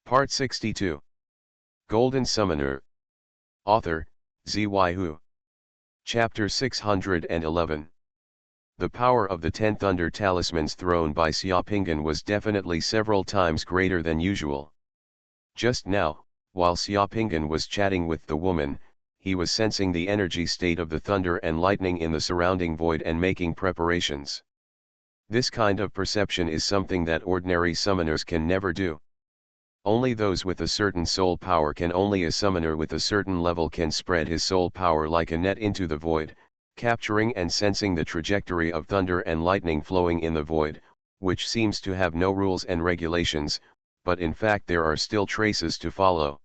Part 62. Golden Summoner. Author, Xuanhuan. Chapter 611. The power of the 10 Thunder Talismans thrown by Xiaopingyan was definitely several times greater than usual. Just now, while Xiaopingyan was chatting with the woman, he was sensing the energy state of the thunder and lightning in the surrounding void and making preparations. This kind of perception is something that ordinary summoners can never do. Only those with a certain soul power can. Only a summoner with a certain level can spread his soul power like a net into the void, capturing and sensing the trajectory of thunder and lightning flowing in the void, which seems to have no rules and regulations, but in fact there are still traces to follow.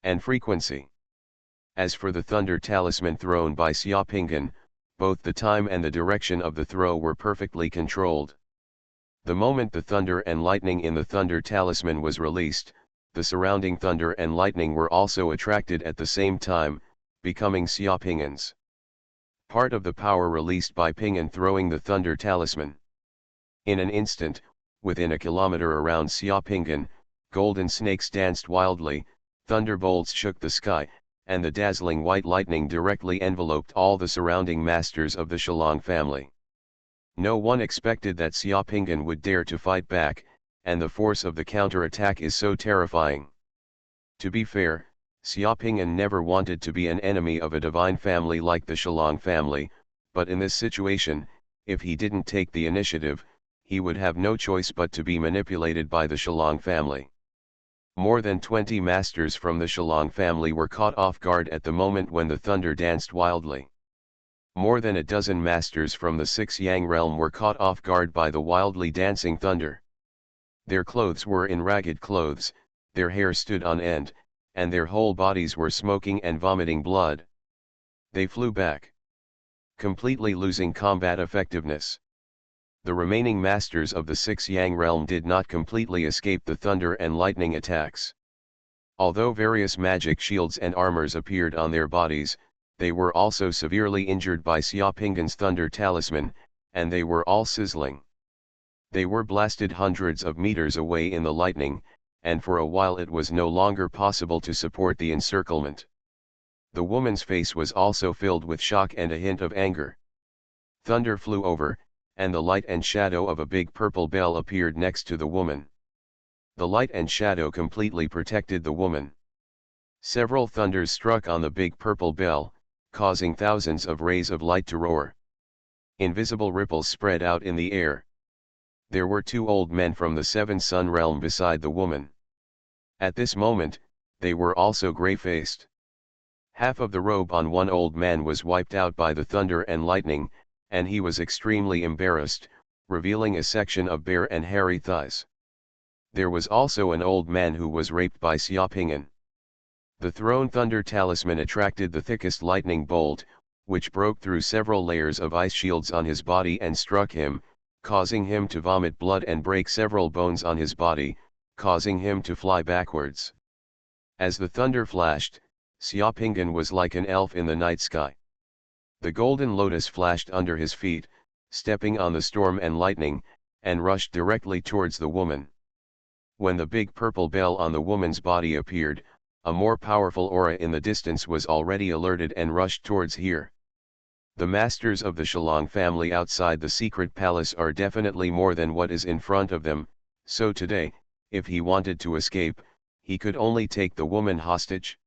And frequency. As for the thunder talisman thrown by Xiaopingyan, both the time and the direction of the throw were perfectly controlled. The moment the thunder and lightning in the thunder talisman was released, the surrounding thunder and lightning were also attracted at the same time, becoming Xiaopingyan's. Part of the power released by Pingyan throwing the thunder talisman. In an instant, within a kilometer around Xiaopingyan, golden snakes danced wildly, thunderbolts shook the sky, and the dazzling white lightning directly enveloped all the surrounding masters of the Shalong family. No one expected that Xiaopingyan would dare to fight back, and the force of the counter-attack is so terrifying. To be fair, Xiaopingyan never wanted to be an enemy of a divine family like the Shalong family, but in this situation, if he didn't take the initiative, he would have no choice but to be manipulated by the Shalong family. More than 20 masters from the Shalong family were caught off guard at the moment when the thunder danced wildly. More than a dozen masters from the Six Yang realm were caught off guard by the wildly dancing thunder. Their clothes were in ragged clothes, their hair stood on end, and their whole bodies were smoking and vomiting blood. They flew back, completely losing combat effectiveness. The remaining masters of the Six Yang realm did not completely escape the thunder and lightning attacks. Although various magic shields and armors appeared on their bodies, they were also severely injured by Xiaopingyan's thunder talisman, and they were all sizzling. They were blasted hundreds of meters away in the lightning, and for a while it was no longer possible to support the encirclement. The woman's face was also filled with shock and a hint of anger. Thunder flew over, and the light and shadow of a big purple bell appeared next to the woman. The light and shadow completely protected the woman. Several thunders struck on the big purple bell, causing thousands of rays of light to roar. Invisible ripples spread out in the air. There were 2 old men from the Seven Sun realm beside the woman. At this moment, they were also gray-faced. Half of the robe on one old man was wiped out by the thunder and lightning, and he was extremely embarrassed, revealing a section of bare and hairy thighs. There was also an old man who was raped by Xiaopingyan. The thrown thunder talisman attracted the thickest lightning bolt, which broke through several layers of ice shields on his body and struck him, causing him to vomit blood and break several bones on his body, causing him to fly backwards. As the thunder flashed, Xiaopingyan was like an elf in the night sky. The golden lotus flashed under his feet, stepping on the storm and lightning, and rushed directly towards the woman. When the big purple bell on the woman's body appeared, a more powerful aura in the distance was already alerted and rushed towards here. The masters of the Shalong family outside the secret palace are definitely more than what is in front of them, so today, if he wanted to escape, he could only take the woman hostage.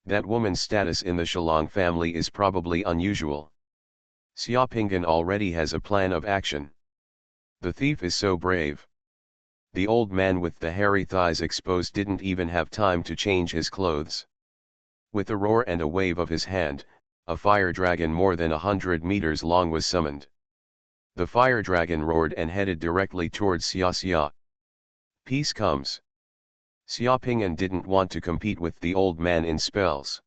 That woman's status in the Shalong family is probably unusual. Xiaopingyan already has a plan of action. The thief is so brave. The old man with the hairy thighs exposed didn't even have time to change his clothes. With a roar and a wave of his hand, a fire dragon more than 100 meters long was summoned. The fire dragon roared and headed directly towards Xia. Peace comes. Xiaopingyan didn't want to compete with the old man in spells.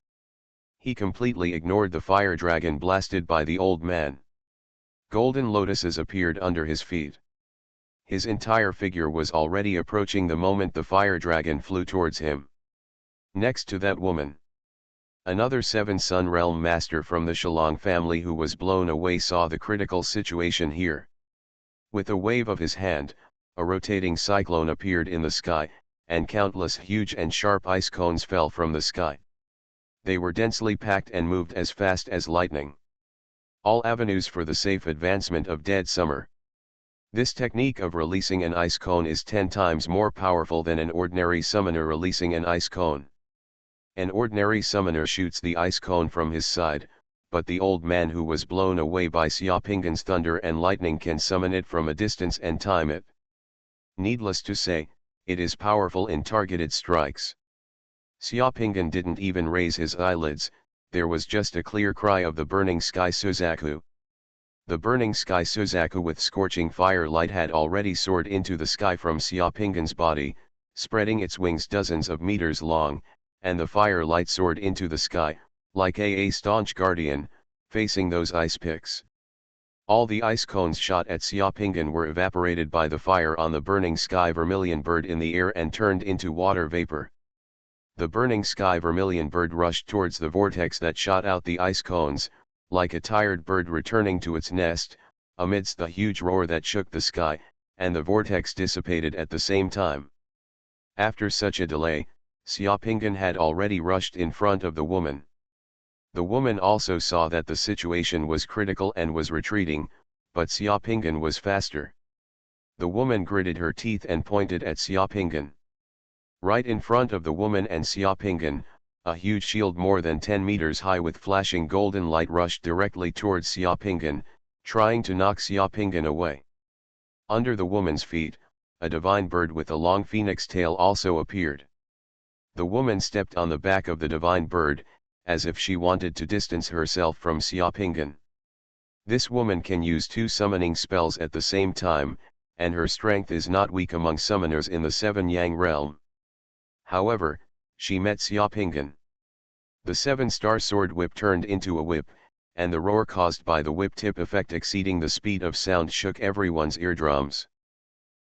He completely ignored the fire dragon blasted by the old man. Golden lotuses appeared under his feet. His entire figure was already approaching the moment the fire dragon flew towards him. Next to that woman, another Seven Sun realm master from the Shalong family who was blown away saw the critical situation here. With a wave of his hand, a rotating cyclone appeared in the sky, and countless huge and sharp ice cones fell from the sky. They were densely packed and moved as fast as lightning. All avenues for the safe advancement of dead summer. This technique of releasing an ice cone is 10 times more powerful than an ordinary summoner releasing an ice cone. An ordinary summoner shoots the ice cone from his side, but the old man who was blown away by Xiaopingan's thunder and lightning can summon it from a distance and time it. Needless to say, it is powerful in targeted strikes. Xiaopingan didn't even raise his eyelids, there was just a clear cry of the burning sky Suzaku. The burning sky Suzaku with scorching fire light had already soared into the sky from Xiaopingan's body, spreading its wings dozens of meters long, and the fire light soared into the sky, like a staunch guardian, facing those ice picks. All the ice cones shot at Xiaopingan were evaporated by the fire on the burning sky vermilion bird in the air and turned into water vapor. The burning sky vermilion bird rushed towards the vortex that shot out the ice cones, like a tired bird returning to its nest, amidst the huge roar that shook the sky, and the vortex dissipated at the same time. After such a delay, Xiaopingan had already rushed in front of the woman. The woman also saw that the situation was critical and was retreating, but Xiaopingan was faster. The woman gritted her teeth and pointed at Xiaopingan. Right in front of the woman and Xiaopingan, a huge shield more than 10 meters high with flashing golden light rushed directly towards Xiaopingan, trying to knock Xiaopingan away. Under the woman's feet, a divine bird with a long phoenix tail also appeared. The woman stepped on the back of the divine bird, as if she wanted to distance herself from Xiaopingan. This woman can use 2 summoning spells at the same time, and her strength is not weak among summoners in the 7 Yang realm. However, she met Xiaopingan. The 7-star sword whip turned into a whip, and the roar caused by the whip tip effect exceeding the speed of sound shook everyone's eardrums.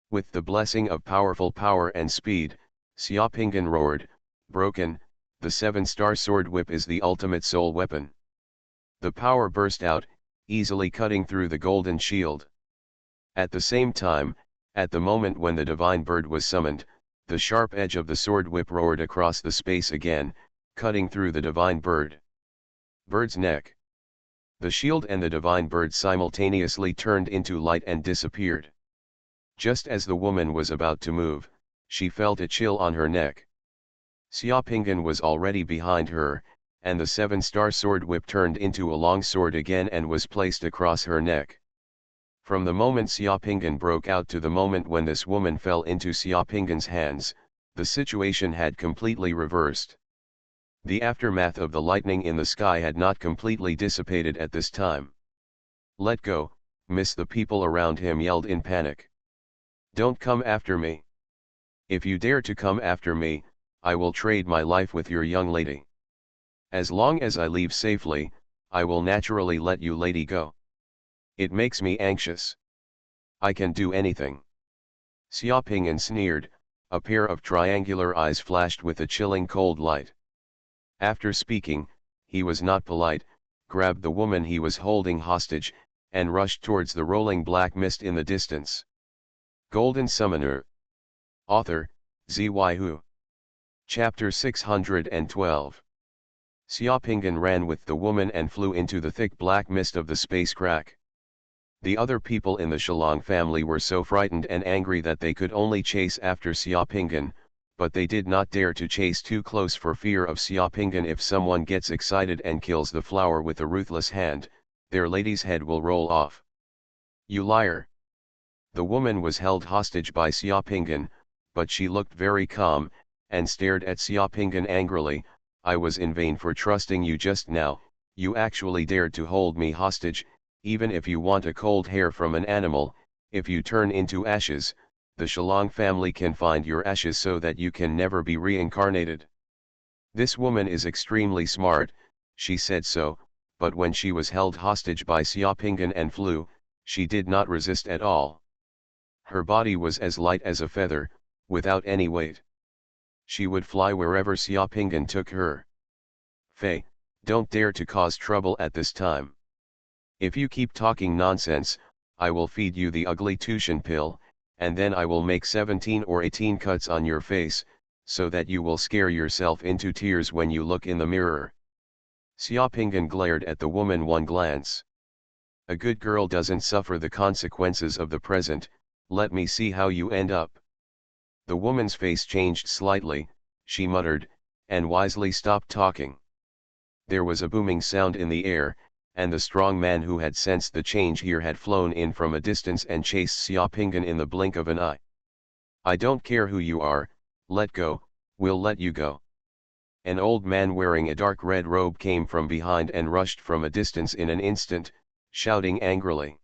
With the blessing of powerful power and speed, Xiaopingan roared, "Broken, the 7-star sword whip is the ultimate soul weapon." The power burst out, easily cutting through the golden shield. At the same time, at the moment when the divine bird was summoned, the sharp edge of the sword whip roared across the space again, cutting through the divine bird. Bird's neck. The shield and the divine bird simultaneously turned into light and disappeared. Just as the woman was about to move, she felt a chill on her neck. Xiaopingan was already behind her, and the 7-star sword whip turned into a long sword again and was placed across her neck. From the moment Xiaopingan broke out to the moment when this woman fell into Xiaopingan's hands, the situation had completely reversed. The aftermath of the lightning in the sky had not completely dissipated at this time. "Let go, miss!" the people around him yelled in panic. "Don't come after me. If you dare to come after me, I will trade my life with your young lady. As long as I leave safely, I will naturally let you lady go. It makes me anxious. I can do anything." Xiaopingan sneered, a pair of triangular eyes flashed with a chilling cold light. After speaking, he was not polite, grabbed the woman he was holding hostage, and rushed towards the rolling black mist in the distance. Golden Summoner. Author, Xuanhuan. Chapter 612. Xiaopingan ran with the woman and flew into the thick black mist of the space crack. The other people in the Shillong family were so frightened and angry that they could only chase after Xiaopingan, but they did not dare to chase too close for fear of Xiaopingan. If someone gets excited and kills the flower with a ruthless hand, their lady's head will roll off. "You liar!" The woman was held hostage by Xiaopingan, but she looked very calm, and stared at Xiaopingan angrily. "I was in vain for trusting you just now, you actually dared to hold me hostage. Even if you want a cold hair from an animal, if you turn into ashes, the Shillong family can find your ashes so that you can never be reincarnated." This woman is extremely smart, she said so, but when she was held hostage by Xiaopingan and flew, she did not resist at all. Her body was as light as a feather, without any weight. She would fly wherever Xiaopingan took her. "Fei, don't dare to cause trouble at this time. If you keep talking nonsense, I will feed you the ugly Tushan pill, and then I will make 17 or 18 cuts on your face, so that you will scare yourself into tears when you look in the mirror. Xiaopinggan glared at the woman one glance. A good girl doesn't suffer the consequences of the present, let me see how you end up. The woman's face changed slightly, she muttered, and wisely stopped talking. There was a booming sound in the air, and the strong man who had sensed the change here had flown in from a distance and chased Xiaopinggan in the blink of an eye. I don't care who you are, let go, we'll let you go. An old man wearing a dark red robe came from behind and rushed from a distance in an instant, shouting angrily.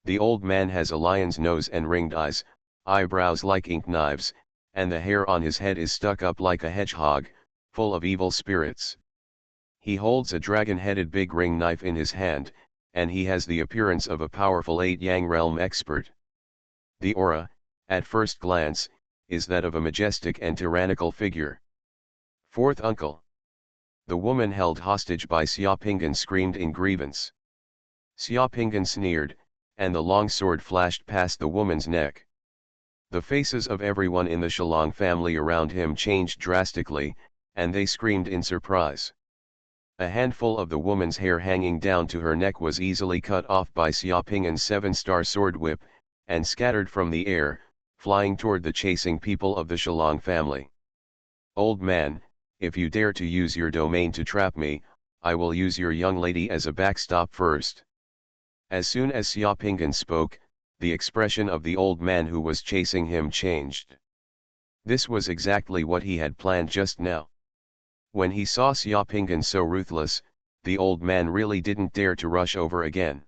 The old man has a lion's nose and ringed eyes, eyebrows like ink knives, and the hair on his head is stuck up like a hedgehog, full of evil spirits. He holds a dragon-headed big ring knife in his hand, and he has the appearance of a powerful 8-yang realm expert. The aura, at first glance, is that of a majestic and tyrannical figure. Fourth uncle. The woman held hostage by Xiaopinggan screamed in grievance. Xiaopinggan sneered, and the long sword flashed past the woman's neck. The faces of everyone in the Shalong family around him changed drastically, and they screamed in surprise. A handful of the woman's hair hanging down to her neck was easily cut off by Xiaopinggan's 7-star sword whip, and scattered from the air, flying toward the chasing people of the Shalong family. Old man, if you dare to use your domain to trap me, I will use your young lady as a backstop first. As soon as Xiaopinggan spoke, the expression of the old man who was chasing him changed. This was exactly what he had planned just now. When he saw Xiaopinggan so ruthless, the old man really didn't dare to rush over again.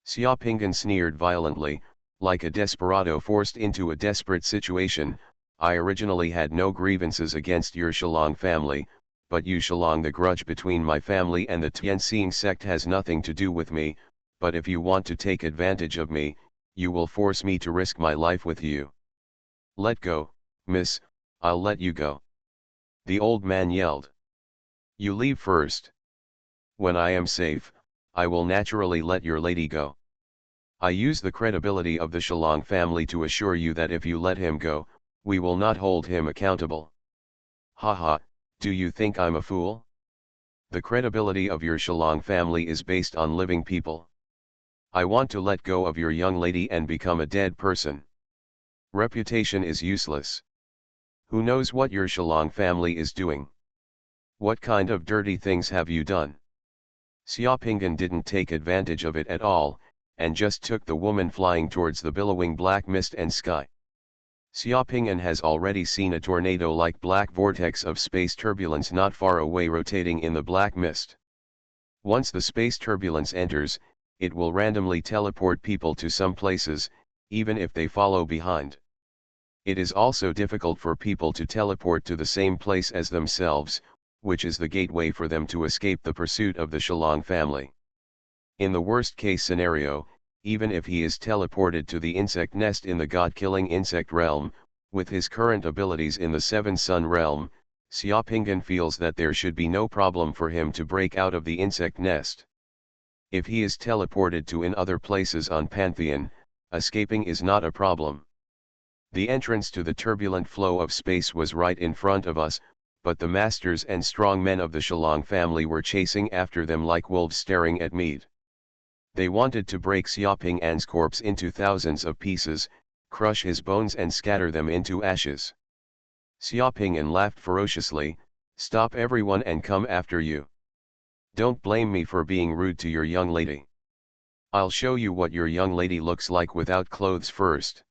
Xiaopinggan sneered violently, like a desperado forced into a desperate situation. I originally had no grievances against your Shalong family, but you Shalong, the grudge between my family and the Tianxing sect has nothing to do with me, but if you want to take advantage of me, you will force me to risk my life with you. Let go, miss, I'll let you go. The old man yelled. You leave first. When I am safe, I will naturally let your lady go. I use the credibility of the Shalong family to assure you that if you let him go, we will not hold him accountable. Haha, do you think I'm a fool? The credibility of your Shalong family is based on living people. I want to let go of your young lady and become a dead person. Reputation is useless. Who knows what your Shalong family is doing? What kind of dirty things have you done? Xiaopinggan didn't take advantage of it at all, and just took the woman flying towards the billowing black mist and sky. Xiaopinggan has already seen a tornado-like black vortex of space turbulence not far away rotating in the black mist. Once the space turbulence enters, it will randomly teleport people to some places, even if they follow behind. It is also difficult for people to teleport to the same place as themselves, which is the gateway for them to escape the pursuit of the Shalong family. In the worst-case scenario, even if he is teleported to the insect nest in the god-killing insect realm, with his current abilities in the Seven Sun realm, Xiaopinggan feels that there should be no problem for him to break out of the insect nest. If he is teleported to in other places on Pantheon, escaping is not a problem. The entrance to the turbulent flow of space was right in front of us, but the masters and strong men of the Shalong family were chasing after them like wolves staring at meat. They wanted to break Xiaopinggan's corpse into thousands of pieces, crush his bones and scatter them into ashes. Xiaopinggan laughed ferociously, "Stop everyone and come after you. Don't blame me for being rude to your young lady. I'll show you what your young lady looks like without clothes first."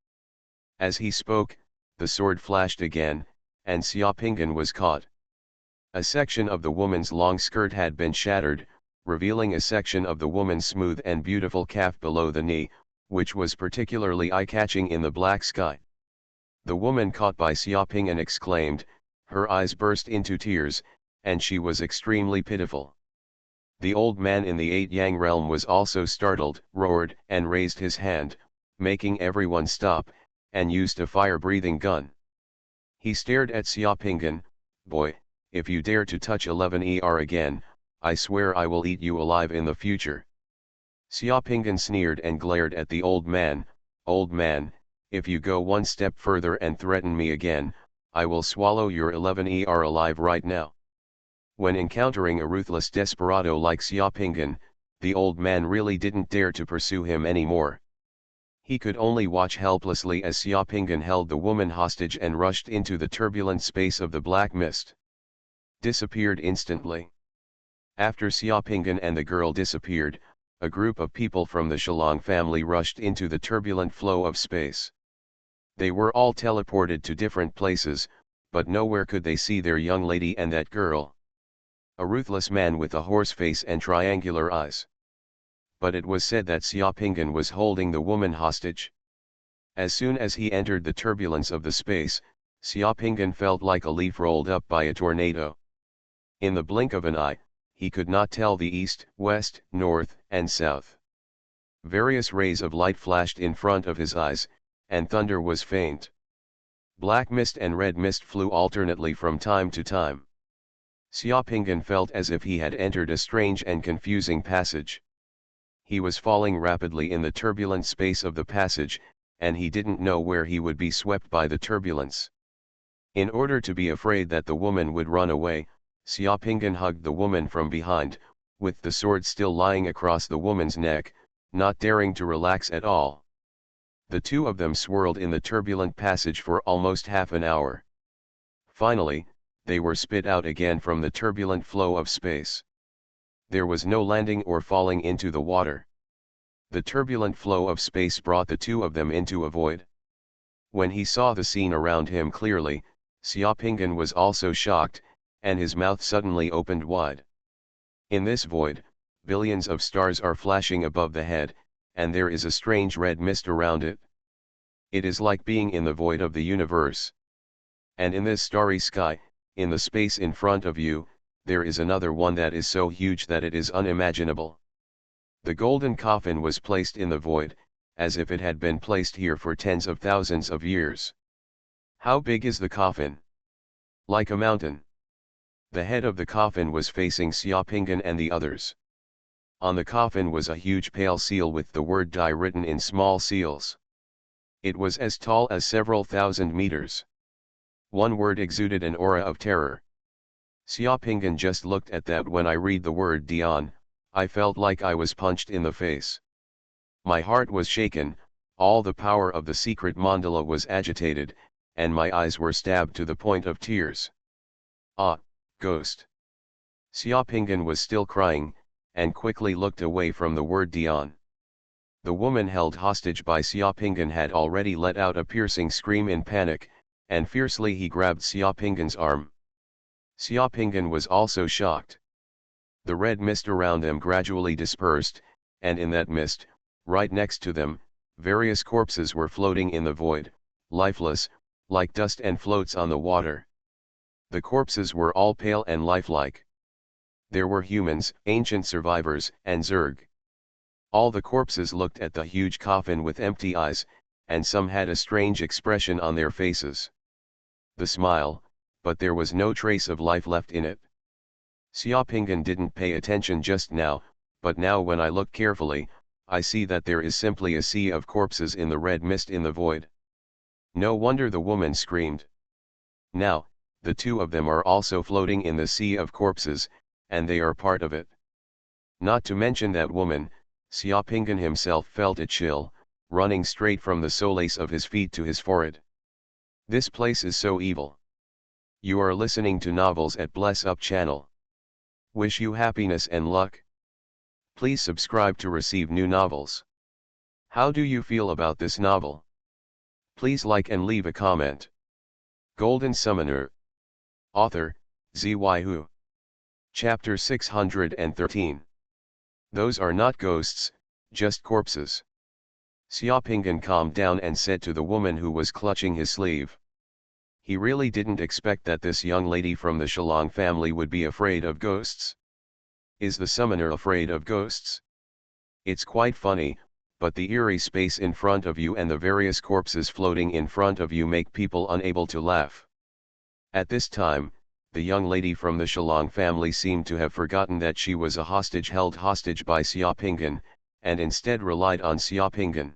As he spoke, the sword flashed again, and Xiaopinggan was caught. A section of the woman's long skirt had been shattered, revealing a section of the woman's smooth and beautiful calf below the knee, which was particularly eye-catching in the black sky. The woman caught by Xiaopinggan exclaimed, her eyes burst into tears, and she was extremely pitiful. The old man in the 8-yang realm was also startled, roared, and raised his hand, making everyone stop, and used a fire-breathing gun. He stared at Xiaopinggan, "Boy, if you dare to touch 11er again, I swear I will eat you alive in the future." Xiaopinggan sneered and glared at the old man, "Old man, if you go one step further and threaten me again, I will swallow your 11er alive right now. When encountering a ruthless desperado like Xiaopingan, the old man really didn't dare to pursue him anymore. He could only watch helplessly as Xiaopingan held the woman hostage and rushed into the turbulent space of the black mist. Disappeared instantly. After Xiaopingan and the girl disappeared, a group of people from the Shalong family rushed into the turbulent flow of space. They were all teleported to different places, but nowhere could they see their young lady and that girl. A ruthless man with a horse face and triangular eyes. But it was said that Xiaopingan was holding the woman hostage. As soon as he entered the turbulence of the space, Xiaopingan felt like a leaf rolled up by a tornado. In the blink of an eye, he could not tell the east, west, north, and south. Various rays of light flashed in front of his eyes, and thunder was faint. Black mist and red mist flew alternately from time to time. Xiaopingan felt as if he had entered a strange and confusing passage. He was falling rapidly in the turbulent space of the passage, and he didn't know where he would be swept by the turbulence. In order to be afraid that the woman would run away, Xiaopingan hugged the woman from behind, with the sword still lying across the woman's neck, not daring to relax at all. The two of them swirled in the turbulent passage for almost half an hour. Finally, they were spit out again from the turbulent flow of space. There was no landing or falling into the water. The turbulent flow of space brought the two of them into a void. When he saw the scene around him clearly, Xiaopingan was also shocked, and his mouth suddenly opened wide. In this void, billions of stars are flashing above the head, and there is a strange red mist around it. It is like being in the void of the universe. And in this starry sky, in the space in front of you, there is another one that is so huge that it is unimaginable. The golden coffin was placed in the void, as if it had been placed here for tens of thousands of years. How big is the coffin? Like a mountain. The head of the coffin was facing Xiaopingan and the others. On the coffin was a huge pale seal with the word "die" written in small seals. It was as tall as several thousand meters. One word exuded an aura of terror. Xiaopingan just looked at that. When I read the word Dian, I felt like I was punched in the face. My heart was shaken, all the power of the secret mandala was agitated, and my eyes were stabbed to the point of tears. Ah, ghost! Xiaopingan was still crying, and quickly looked away from the word Dian. The woman held hostage by Xiaopingan had already let out a piercing scream in panic, and fiercely he grabbed Xiaopingan's arm. Xiaopingan was also shocked. The red mist around them gradually dispersed, and in that mist, right next to them, various corpses were floating in the void, lifeless, like dust and floats on the water. The corpses were all pale and lifelike. There were humans, ancient survivors, and Zerg. All the corpses looked at the huge coffin with empty eyes, and some had a strange expression on their faces. The smile, but there was no trace of life left in it. Xiaopingan didn't pay attention just now, but now when I look carefully, I see that there is simply a sea of corpses in the red mist in the void. No wonder the woman screamed. Now, the two of them are also floating in the sea of corpses, and they are part of it. Not to mention that woman, Xiaopingan himself felt a chill, running straight from the solace of his feet to his forehead. This place is so evil. You are listening to Novels at Bless Up channel. Wish you happiness and luck. Please subscribe to receive new novels. How do you feel about this novel? Please like and leave a comment. Golden Summoner. Author, Xuanhuan. Chapter 613. Those are not ghosts, just corpses. Xiaopingan calmed down and said to the woman who was clutching his sleeve. He really didn't expect that this young lady from the Shalong family would be afraid of ghosts. Is the summoner afraid of ghosts? It's quite funny, but the eerie space in front of you and the various corpses floating in front of you make people unable to laugh. At this time, the young lady from the Shalong family seemed to have forgotten that she was a hostage held hostage by Xiaopingan, and instead relied on Xiaopingan.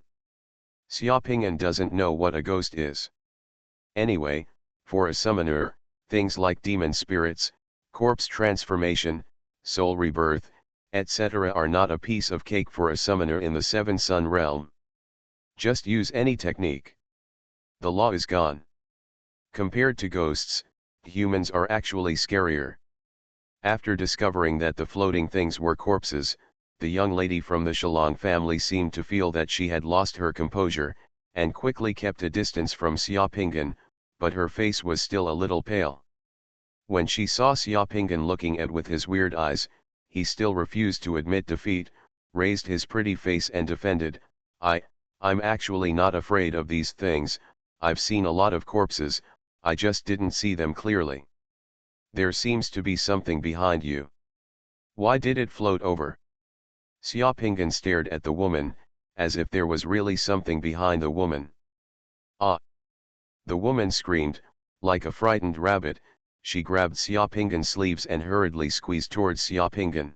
Xiaopingan doesn't know what a ghost is. Anyway, For a summoner, things like demon spirits, corpse transformation, soul rebirth, etc. are not a piece of cake for a summoner in the Seven Sun realm. Just use any technique. The law is gone. Compared to ghosts, humans are actually scarier. After discovering that the floating things were corpses, the young lady from the Shalong family seemed to feel that she had lost her composure, and quickly kept a distance from Xiaopingan, but her face was still a little pale. When she saw Xiaopingan looking at with his weird eyes, he still refused to admit defeat, raised his pretty face and defended, I'm actually not afraid of these things, I've seen a lot of corpses, I just didn't see them clearly. There seems to be something behind you. Why did it float over? Xiaopingan stared at the woman, as if there was really something behind the woman. Ah! The woman screamed, like a frightened rabbit. She grabbed Xiaopingan's sleeves and hurriedly squeezed towards Xiaopingan.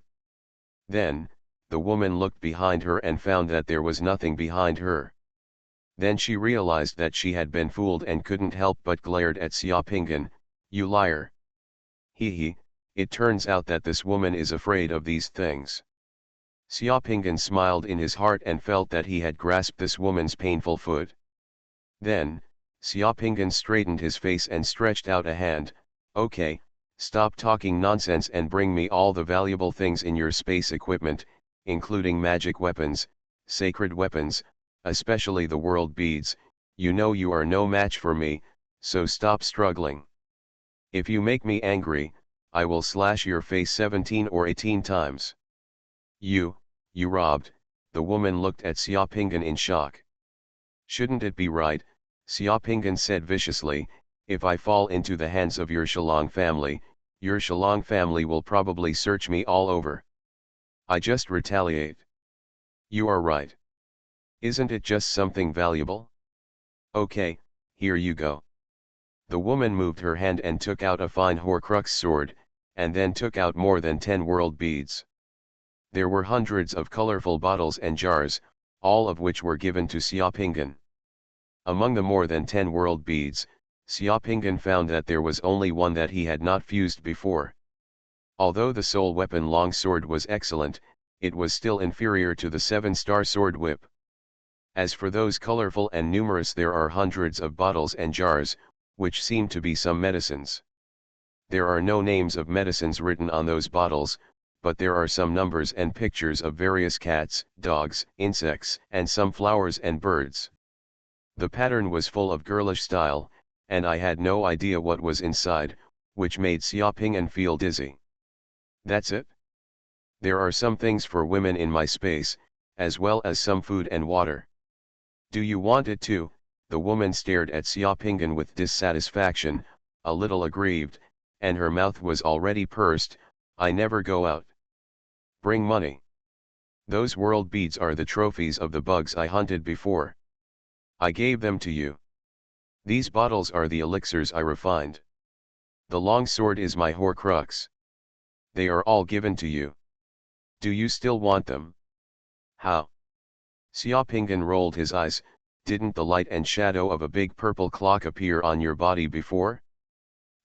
Then, the woman looked behind her and found that there was nothing behind her. Then she realized that she had been fooled and couldn't help but glared at Xiaopingan. You liar! He, it turns out that this woman is afraid of these things. Xiaopingan smiled in his heart and felt that he had grasped this woman's painful foot. Then, Xiaopingan straightened his face and stretched out a hand. Okay, stop talking nonsense and bring me all the valuable things in your space equipment, including magic weapons, sacred weapons, especially the world beads. You know you are no match for me, so stop struggling. If you make me angry, I will slash your face 17 or 18 times. You robbed, the woman looked at Xiaopingan in shock. Shouldn't it be right, Xiaopingan said viciously, if I fall into the hands of your Shalong family, your Shalong family will probably search me all over. I just retaliate. You are right. Isn't it just something valuable? Okay, here you go. The woman moved her hand and took out a fine Horcrux sword, and then took out more than 10 world beads. There were hundreds of colorful bottles and jars, all of which were given to Xiaopingan. Among the more than 10 world beads, Xiaopingan found that there was only one that he had not fused before. Although the soul weapon longsword was excellent, it was still inferior to the 7-star sword whip. As for those colorful and numerous, there are hundreds of bottles and jars, which seem to be some medicines. There are no names of medicines written on those bottles, but there are some numbers and pictures of various cats, dogs, insects, and some flowers and birds. The pattern was full of girlish style, and I had no idea what was inside, which made Xiaopingan feel dizzy. That's it? There are some things for women in my space, as well as some food and water. Do you want it too? The woman stared at Xiaopingan with dissatisfaction, a little aggrieved, and her mouth was already pursed. I never go out. Bring money. Those world beads are the trophies of the bugs I hunted before. I gave them to you. These bottles are the elixirs I refined. The long sword is my Horcrux. They are all given to you. Do you still want them? How? Xiaopingan rolled his eyes. Didn't the light and shadow of a big purple clock appear on your body before?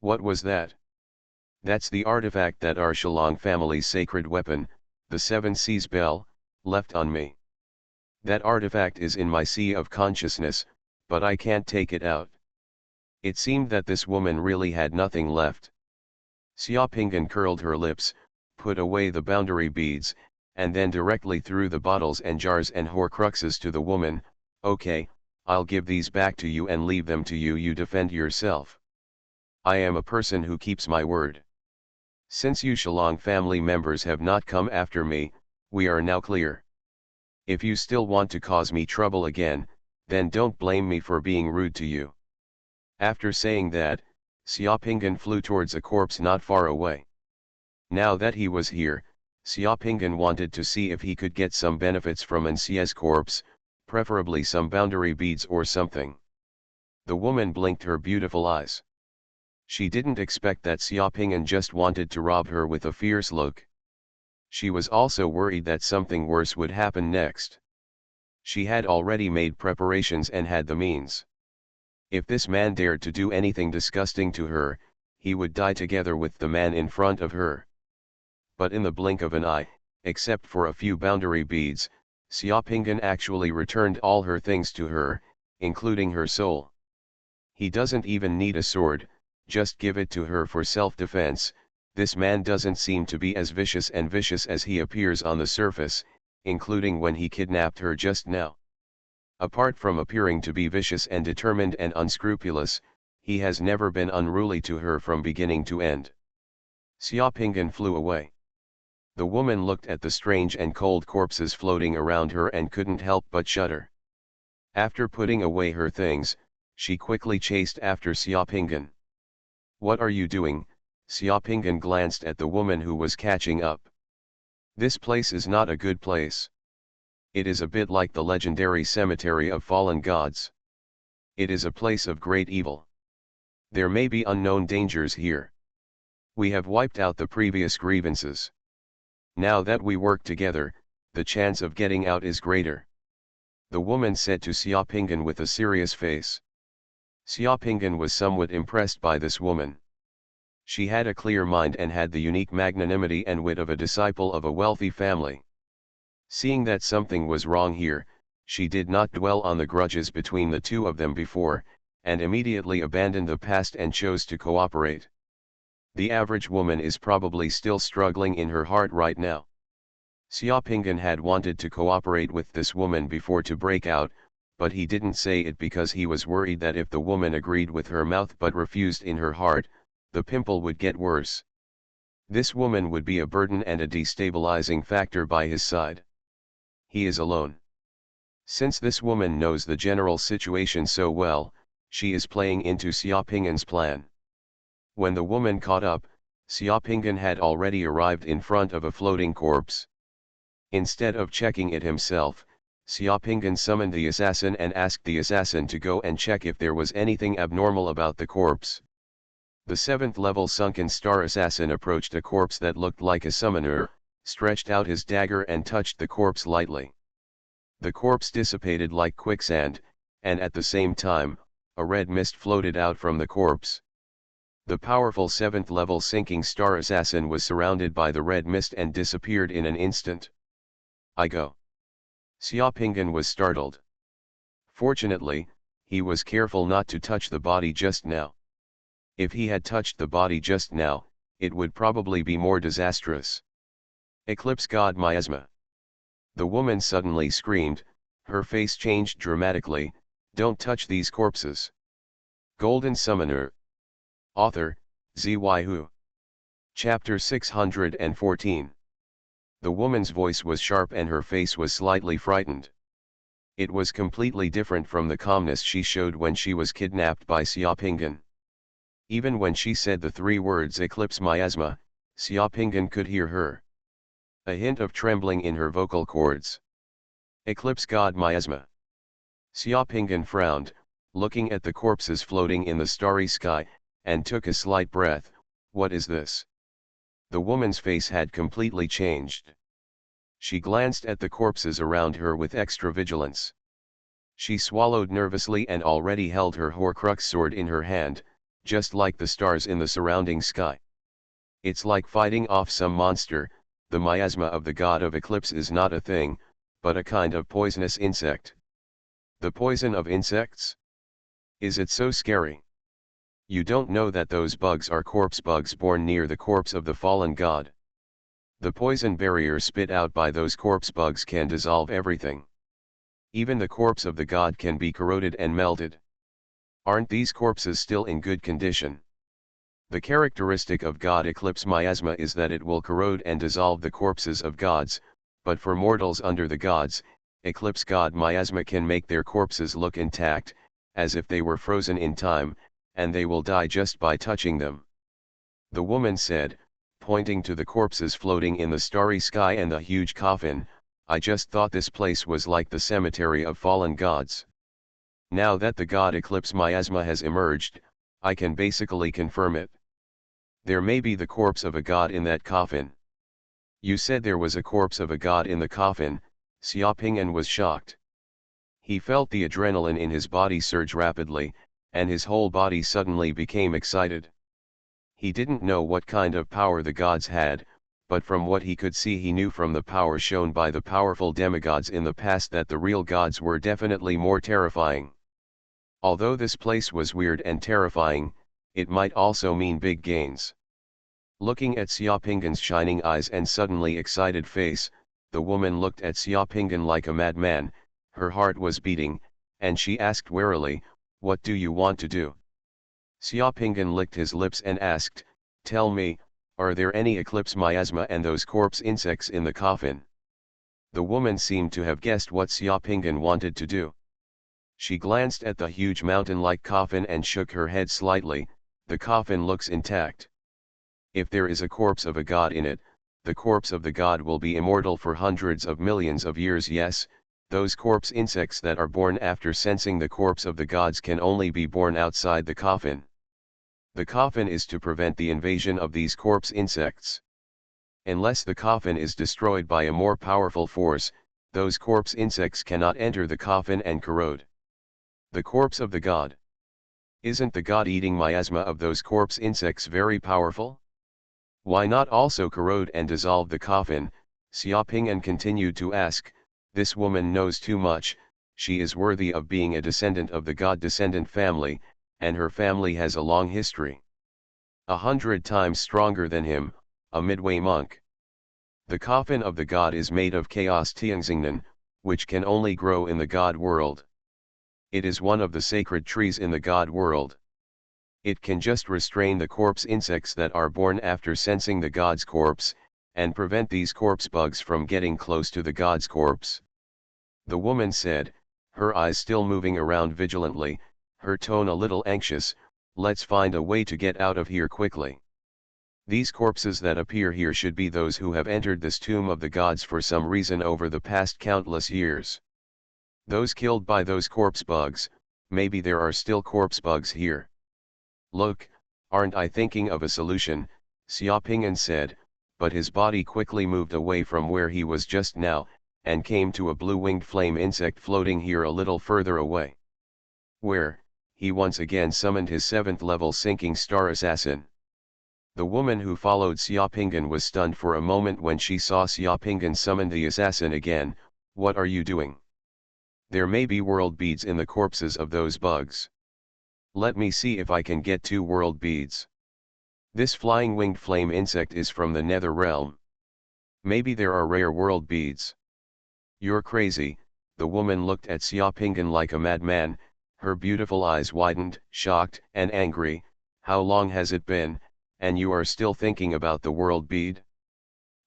What was that? That's the artifact that our Shalong family's sacred weapon, the Seven Seas Bell, left on me. That artifact is in my sea of consciousness, but I can't take it out. It seemed that this woman really had nothing left. Xiaopingan curled her lips, put away the boundary beads, and then directly threw the bottles and jars and Horcruxes to the woman. Okay, I'll give these back to you and leave them to you. You defend yourself. I am a person who keeps my word. Since you Shalong family members have not come after me, we are now clear. If you still want to cause me trouble again, then don't blame me for being rude to you. After saying that, Xiaopingan flew towards a corpse not far away. Now that he was here, Xiaopingan wanted to see if he could get some benefits from an Xia's corpse, preferably some boundary beads or something. The woman blinked her beautiful eyes. She didn't expect that Xiaopingan just wanted to rob her with a fierce look. She was also worried that something worse would happen next. She had already made preparations and had the means. If this man dared to do anything disgusting to her, he would die together with the man in front of her. But in the blink of an eye, except for a few boundary beads, Xiaopinggan actually returned all her things to her, including her soul. He doesn't even need a sword, just give it to her for self-defense. This man doesn't seem to be as vicious as he appears on the surface, including when he kidnapped her just now. Apart from appearing to be vicious and determined and unscrupulous, he has never been unruly to her from beginning to end. Xiaopinggan flew away. The woman looked at the strange and cold corpses floating around her and couldn't help but shudder. After putting away her things, she quickly chased after Xiaopinggan. "What are you doing?" Xiaopinggan glanced at the woman who was catching up. "This place is not a good place. It is a bit like the legendary cemetery of fallen gods. It is a place of great evil. There may be unknown dangers here. We have wiped out the previous grievances. Now that we work together, the chance of getting out is greater," the woman said to Xiaopinggan with a serious face. Xiaopinggan was somewhat impressed by this woman. She had a clear mind and had the unique magnanimity and wit of a disciple of a wealthy family. Seeing that something was wrong here, she did not dwell on the grudges between the two of them before, and immediately abandoned the past and chose to cooperate. The average woman is probably still struggling in her heart right now. Xiaopinggan had wanted to cooperate with this woman before to break out, but he didn't say it because he was worried that if the woman agreed with her mouth but refused in her heart, the pimple would get worse. This woman would be a burden and a destabilizing factor by his side. He is alone. Since this woman knows the general situation so well, she is playing into Xiaopinggan's plan. When the woman caught up, Xiaopinggan had already arrived in front of a floating corpse. Instead of checking it himself, Xiaopinggan summoned the assassin and asked the assassin to go and check if there was anything abnormal about the corpse. The 7th-level sunken star assassin approached a corpse that looked like a summoner, stretched out his dagger and touched the corpse lightly. The corpse dissipated like quicksand, and at the same time, a red mist floated out from the corpse. The powerful 7th-level sinking star assassin was surrounded by the red mist and disappeared in an instant. "I go." Xiaopinggan was startled. Fortunately, he was careful not to touch the body just now. If he had touched the body just now, it would probably be more disastrous. "Eclipse God Miasma!" The woman suddenly screamed, her face changed dramatically. "Don't touch these corpses." Golden Summoner. Author, Xuanhuan. Chapter 614. The woman's voice was sharp and her face was slightly frightened. It was completely different from the calmness she showed when she was kidnapped by Xiaopinggan. Even when she said the 3 words "Eclipse Miasma," Xiaopinggan could hear her. A hint of trembling in her vocal cords. "Eclipse God Miasma." Xiaopinggan frowned, looking at the corpses floating in the starry sky, and took a slight breath. "What is this?" The woman's face had completely changed. She glanced at the corpses around her with extra vigilance. She swallowed nervously and already held her Horcrux sword in her hand, just like the stars in the surrounding sky. "It's like fighting off some monster. The miasma of the god of eclipse is not a thing, but a kind of poisonous insect." "The poison of insects? Is it so scary? You don't know that those bugs are corpse bugs born near the corpse of the fallen god. The poison barrier spit out by those corpse bugs can dissolve everything. Even the corpse of the god can be corroded and melted. Aren't these corpses still in good condition?" The characteristic of god eclipse miasma is that it will corrode and dissolve the corpses of gods, but for mortals under the gods, eclipse god miasma can make their corpses look intact, as if they were frozen in time, and they will die just by touching them. The woman said, pointing to the corpses floating in the starry sky and the huge coffin, "I just thought this place was like the cemetery of fallen gods. Now that the god eclipse miasma has emerged, I can basically confirm it. There may be the corpse of a god in that coffin." "You said there was a corpse of a god in the coffin?" Xiaopinggan was shocked. He felt the adrenaline in his body surge rapidly, and his whole body suddenly became excited. He didn't know what kind of power the gods had, but from what he could see he knew from the power shown by the powerful demigods in the past that the real gods were definitely more terrifying. Although this place was weird and terrifying, it might also mean big gains. Looking at Xiaoping's shining eyes and suddenly excited face, the woman looked at Xiaoping like a madman. Her heart was beating, and she asked warily, "What do you want to do?" Xiaoping licked his lips and asked, "Tell me, are there any eclipse miasma and those corpse insects in the coffin?" The woman seemed to have guessed what Xiaoping wanted to do. She glanced at the huge mountain-like coffin and shook her head slightly. "The coffin looks intact. If there is a corpse of a god in it, the corpse of the god will be immortal for hundreds of millions of years. Yes, those corpse insects that are born after sensing the corpse of the gods can only be born outside the coffin. The coffin is to prevent the invasion of these corpse insects. Unless the coffin is destroyed by a more powerful force, those corpse insects cannot enter the coffin and corrode. The corpse of the god. Isn't the god-eating miasma of those corpse insects very powerful? Why not also corrode and dissolve the coffin?" Xiaoping continued to ask. "This woman knows too much. She is worthy of being a descendant of the god-descendant family, and her family has a long history. 100 times stronger than him, a midway monk. The coffin of the god is made of chaos tianxingnan, which can only grow in the god world. It is one of the sacred trees in the god world. It can just restrain the corpse insects that are born after sensing the god's corpse, and prevent these corpse bugs from getting close to the god's corpse." The woman said, her eyes still moving around vigilantly, her tone a little anxious, "Let's find a way to get out of here quickly. These corpses that appear here should be those who have entered this tomb of the gods for some reason over the past countless years. Those killed by those corpse bugs, maybe there are still corpse bugs here." "Look, aren't I thinking of a solution?" Xiaoping said, but his body quickly moved away from where he was just now, and came to a blue-winged flame insect floating here a little further away. Where, he once again summoned his 7th level sinking star assassin. The woman who followed Xiaoping was stunned for a moment when she saw Xiaoping summon the assassin again. "What are you doing? There may be world beads in the corpses of those bugs. Let me see if I can get 2 world beads. This flying winged flame insect is from the nether realm. Maybe there are rare world beads." "You're crazy." The woman looked at Xiaoping like a madman, her beautiful eyes widened, shocked and angry. "How long has it been, and you are still thinking about the world bead?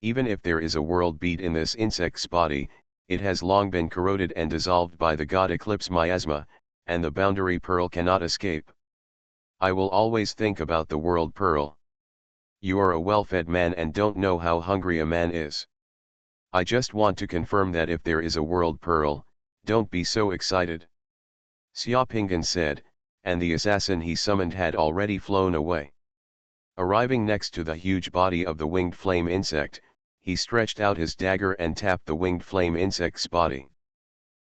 Even if there is a world bead in this insect's body, it has long been corroded and dissolved by the god eclipse miasma, and the boundary pearl cannot escape. I will always think about the world pearl. You are a well-fed man and don't know how hungry a man is. I just want to confirm that if there is a world pearl, don't be so excited." Xiaoping said, and the assassin he summoned had already flown away. Arriving next to the huge body of the winged flame insect, he stretched out his dagger and tapped the winged flame insect's body.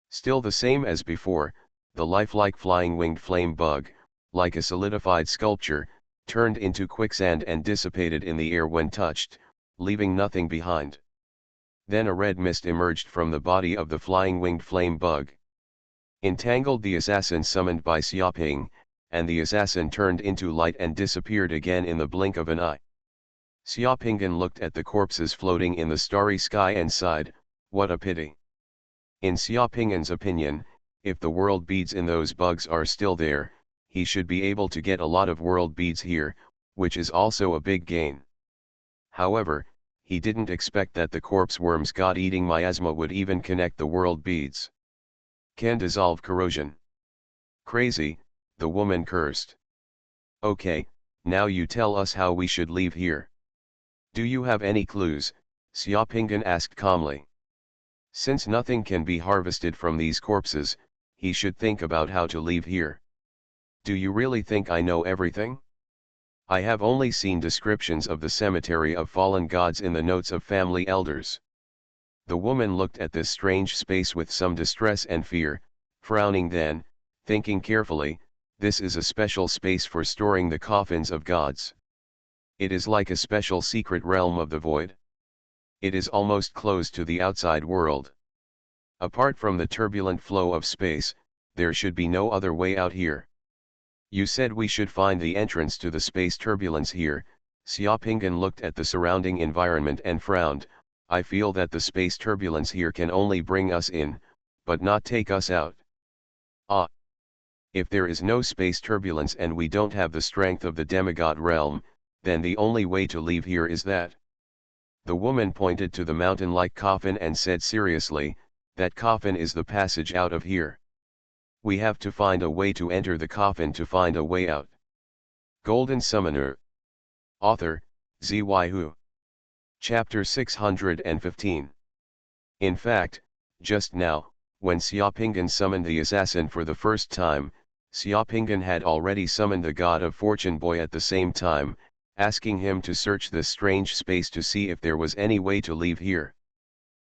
Still the same as before, the lifelike flying winged flame bug, like a solidified sculpture, turned into quicksand and dissipated in the air when touched, leaving nothing behind. Then a red mist emerged from the body of the flying winged flame bug. Entangled the assassin summoned by Xiaoping, and the assassin turned into light and disappeared again in the blink of an eye. Xiaoping looked at the corpses floating in the starry sky and sighed, "What a pity." In Xiaoping's opinion, if the world beads in those bugs are still there, he should be able to get a lot of world beads here, which is also a big gain. However, he didn't expect that the corpse worm's god-eating miasma would even connect the world beads. "Can dissolve corrosion. Crazy," the woman cursed. "Okay, now you tell us how we should leave here." "Do you have any clues?" Xiaoping asked calmly. Since nothing can be harvested from these corpses, he should think about how to leave here. "Do you really think I know everything? I have only seen descriptions of the cemetery of fallen gods in the notes of family elders." The woman looked at this strange space with some distress and fear, frowning then, thinking carefully, This is a special space for storing the coffins of gods. It is like a special secret realm of the void. It is almost closed to the outside world. Apart from the turbulent flow of space, there should be no other way out here. You said we should find the entrance to the space turbulence here. Xiaopingan looked at the surrounding environment and frowned. I feel that the space turbulence here can only bring us in, but not take us out. Ah! If there is no space turbulence and we don't have the strength of the demigod realm, then the only way to leave here is that. The woman pointed to the mountain-like coffin and said seriously, that coffin is the passage out of here. We have to find a way to enter the coffin to find a way out. Golden Summoner. Author, Xuanhuan. Chapter 615. In fact, just now, when Xiaopingan summoned the assassin for the first time, Xiaopingan had already summoned the god of fortune boy at the same time, asking him to search this strange space to see if there was any way to leave here.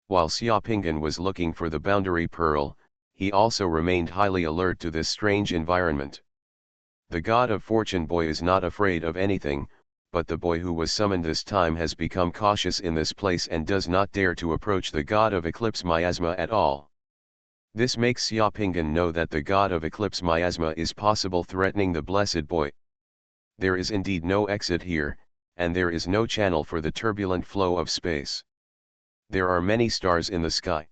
While Xiaopingan was looking for the boundary pearl, he also remained highly alert to this strange environment. The god of fortune boy is not afraid of anything, but the boy who was summoned this time has become cautious in this place and does not dare to approach the god of eclipse miasma at all. This makes Xiaopingan know that the god of eclipse miasma is possible threatening the blessed boy. There is indeed no exit here, and there is no channel for the turbulent flow of space. There are many stars in the sky.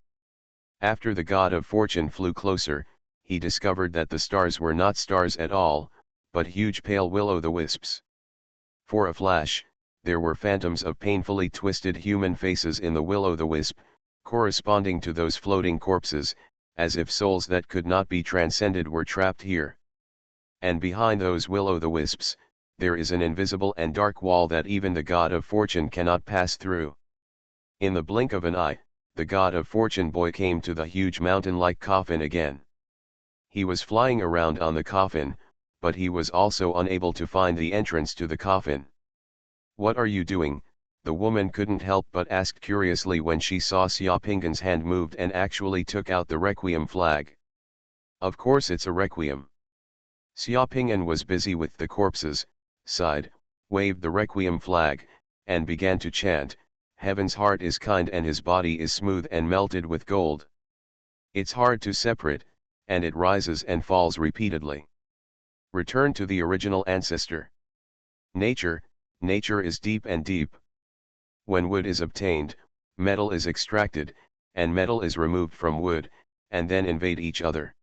After the god of fortune flew closer, he discovered that the stars were not stars at all, but huge pale will-o'-the-wisps. For a flash, there were phantoms of painfully twisted human faces in the will-o'-the-wisp, corresponding to those floating corpses, as if souls that could not be transcended were trapped here. And behind those will-o'-the-wisps, there is an invisible and dark wall that even the god of fortune cannot pass through. In the blink of an eye, the god of fortune boy came to the huge mountain-like coffin again. He was flying around on the coffin, but he was also unable to find the entrance to the coffin. "What are you doing?" the woman couldn't help but ask curiously when she saw Xiaopingan's hand moved and actually took out the requiem flag. Of course it's a requiem. Xiaopingan was busy with the corpses, sighed, waved the requiem flag, and began to chant, "Heaven's heart is kind and his body is smooth and melted with gold. It's hard to separate, and it rises and falls repeatedly. Return to the original ancestor. Nature is deep and deep. When wood is obtained, metal is extracted, and metal is removed from wood, and then invade each other.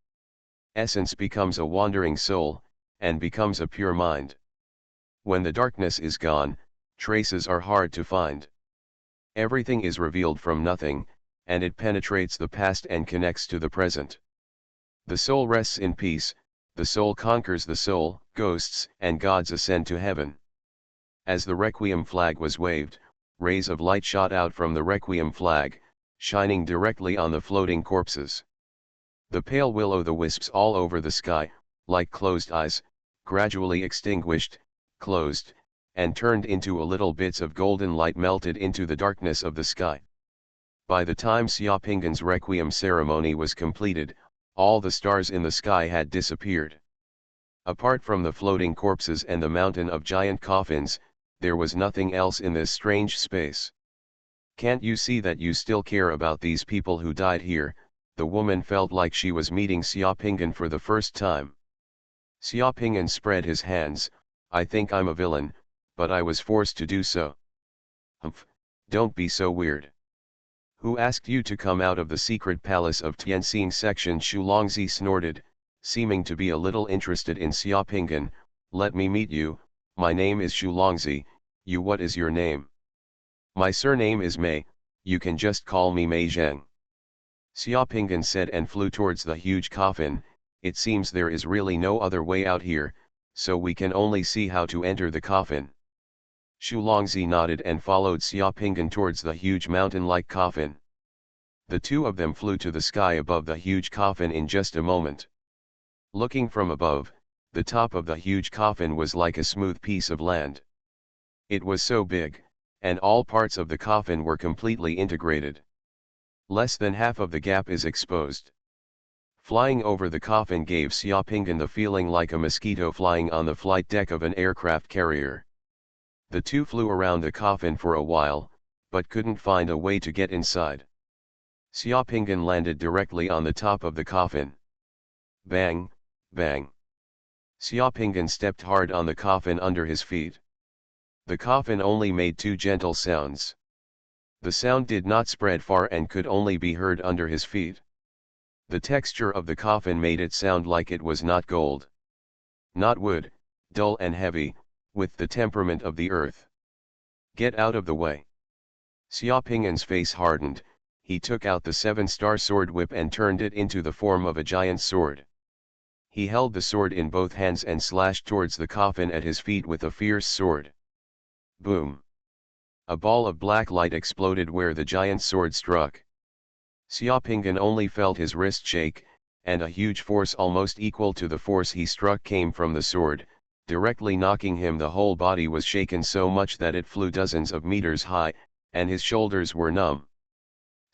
Essence becomes a wandering soul, and becomes a pure mind. When the darkness is gone, traces are hard to find. Everything is revealed from nothing, and it penetrates the past and connects to the present. The soul rests in peace, the soul conquers the soul, ghosts and gods ascend to heaven." As the requiem flag was waved, rays of light shot out from the requiem flag, shining directly on the floating corpses. The pale will-o'-the-wisps all over the sky, like closed eyes, gradually extinguished, closed, and turned into a little bits of golden light melted into the darkness of the sky. By the time Xiaopingan's requiem ceremony was completed, all the stars in the sky had disappeared. Apart from the floating corpses and the mountain of giant coffins, there was nothing else in this strange space. "Can't you see that you still care about these people who died here?" the woman felt like she was meeting Xiaopingan for the first time. Xiaopingan spread his hands, "I think I'm a villain, but I was forced to do so." "Humph, don't be so weird. Who asked you to come out of the secret palace of Tianxing section?" Xulongzi snorted, seeming to be a little interested in Xiaopingan. "Let me meet you. My name is Xulongzi. What is your name?" "My surname is Mei, you can just call me Mei Zheng." Xiaopingan said and flew towards the huge coffin. "It seems there is really no other way out here, so we can only see how to enter the coffin." Xulongzi nodded and followed Xiaopingan towards the huge mountain-like coffin. The two of them flew to the sky above the huge coffin in just a moment. Looking from above, the top of the huge coffin was like a smooth piece of land. It was so big, and all parts of the coffin were completely integrated. Less than half of the gap is exposed. Flying over the coffin gave Xiaopinggan the feeling like a mosquito flying on the flight deck of an aircraft carrier. The two flew around the coffin for a while, but couldn't find a way to get inside. Xiaopinggan landed directly on the top of the coffin. Bang, bang. Xiaopinggan stepped hard on the coffin under his feet. The coffin only made two gentle sounds. The sound did not spread far and could only be heard under his feet. The texture of the coffin made it sound like it was not gold, not wood, dull and heavy, with the temperament of the earth. Get out of the way. Xiaopinggan's face hardened. He took out the 7-star sword whip and turned it into the form of a giant sword. He held the sword in both hands and slashed towards the coffin at his feet with a fierce sword. Boom! A ball of black light exploded where the giant sword struck. Xiaopinggan only felt his wrist shake, and a huge force almost equal to the force he struck came from the sword, directly knocking him. The whole body was shaken so much that it flew dozens of meters high, and his shoulders were numb.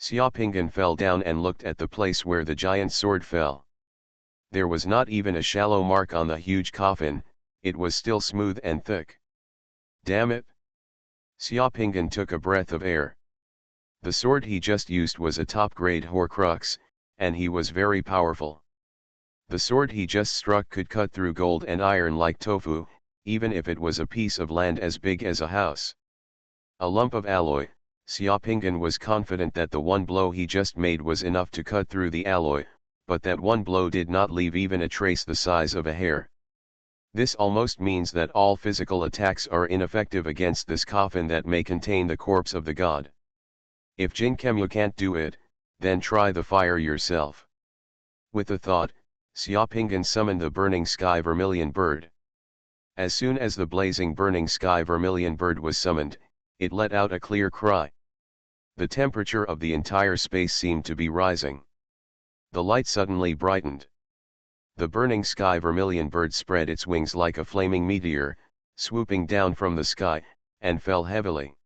Xiaopinggan fell down and looked at the place where the giant sword fell. There was not even a shallow mark on the huge coffin, it was still smooth and thick. Damn it! Xiaopinggan took a breath of air. The sword he just used was a top-grade Horcrux, and he was very powerful. The sword he just struck could cut through gold and iron like tofu, even if it was a piece of land as big as a house. A lump of alloy, Xiaopinggan was confident that the one blow he just made was enough to cut through the alloy, but that one blow did not leave even a trace the size of a hair. This almost means that all physical attacks are ineffective against this coffin that may contain the corpse of the god. If Jinkemu can't do it, then try the fire yourself. With the thought, Xiaopinggan summoned the burning sky vermilion bird. As soon as the blazing burning sky vermilion bird was summoned, it let out a clear cry. The temperature of the entire space seemed to be rising. The light suddenly brightened. The burning sky vermilion bird spread its wings like a flaming meteor, swooping down from the sky, and fell heavily.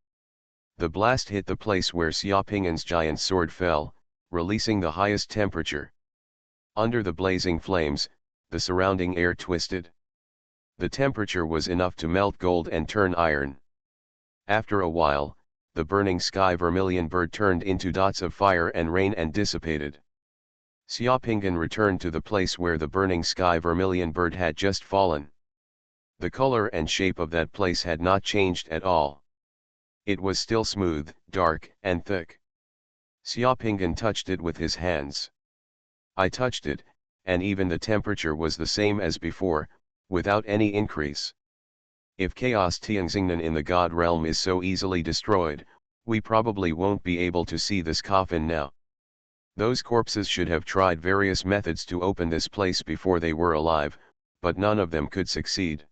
The blast hit the place where Xiaopinggan's giant sword fell, releasing the highest temperature. Under the blazing flames, the surrounding air twisted. The temperature was enough to melt gold and turn iron. After a while, the burning sky vermilion bird turned into dots of fire and rain and dissipated. Xiaopinggan returned to the place where the burning sky vermilion bird had just fallen. The color and shape of that place had not changed at all. It was still smooth, dark, and thick. Xiaopinggan touched it with his hands. I touched it, and even the temperature was the same as before, without any increase. If Chaos Tianxingnan in the God realm is so easily destroyed, we probably won't be able to see this coffin now. Those corpses should have tried various methods to open this place before they were alive, but none of them could succeed.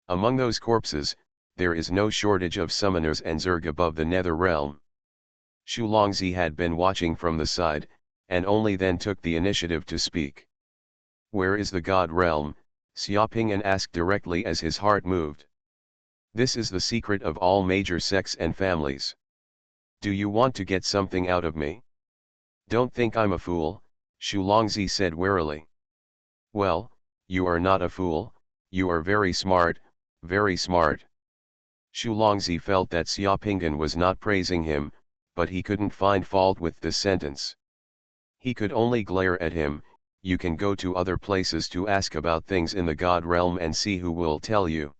Among those corpses, there is no shortage of summoners and Zerg above the nether realm. Xu Longzi had been watching from the side, and only then took the initiative to speak. Where is the God realm? Xiaopinggan asked directly as his heart moved. This is the secret of all major sects and families. Do you want to get something out of me? Don't think I'm a fool, Xu Longzi said warily. Well, you are not a fool, you are very smart, very smart. Xu Longzi felt that Xiaopinggan was not praising him, but he couldn't find fault with this sentence. He could only glare at him. You can go to other places to ask about things in the God realm and see who will tell you.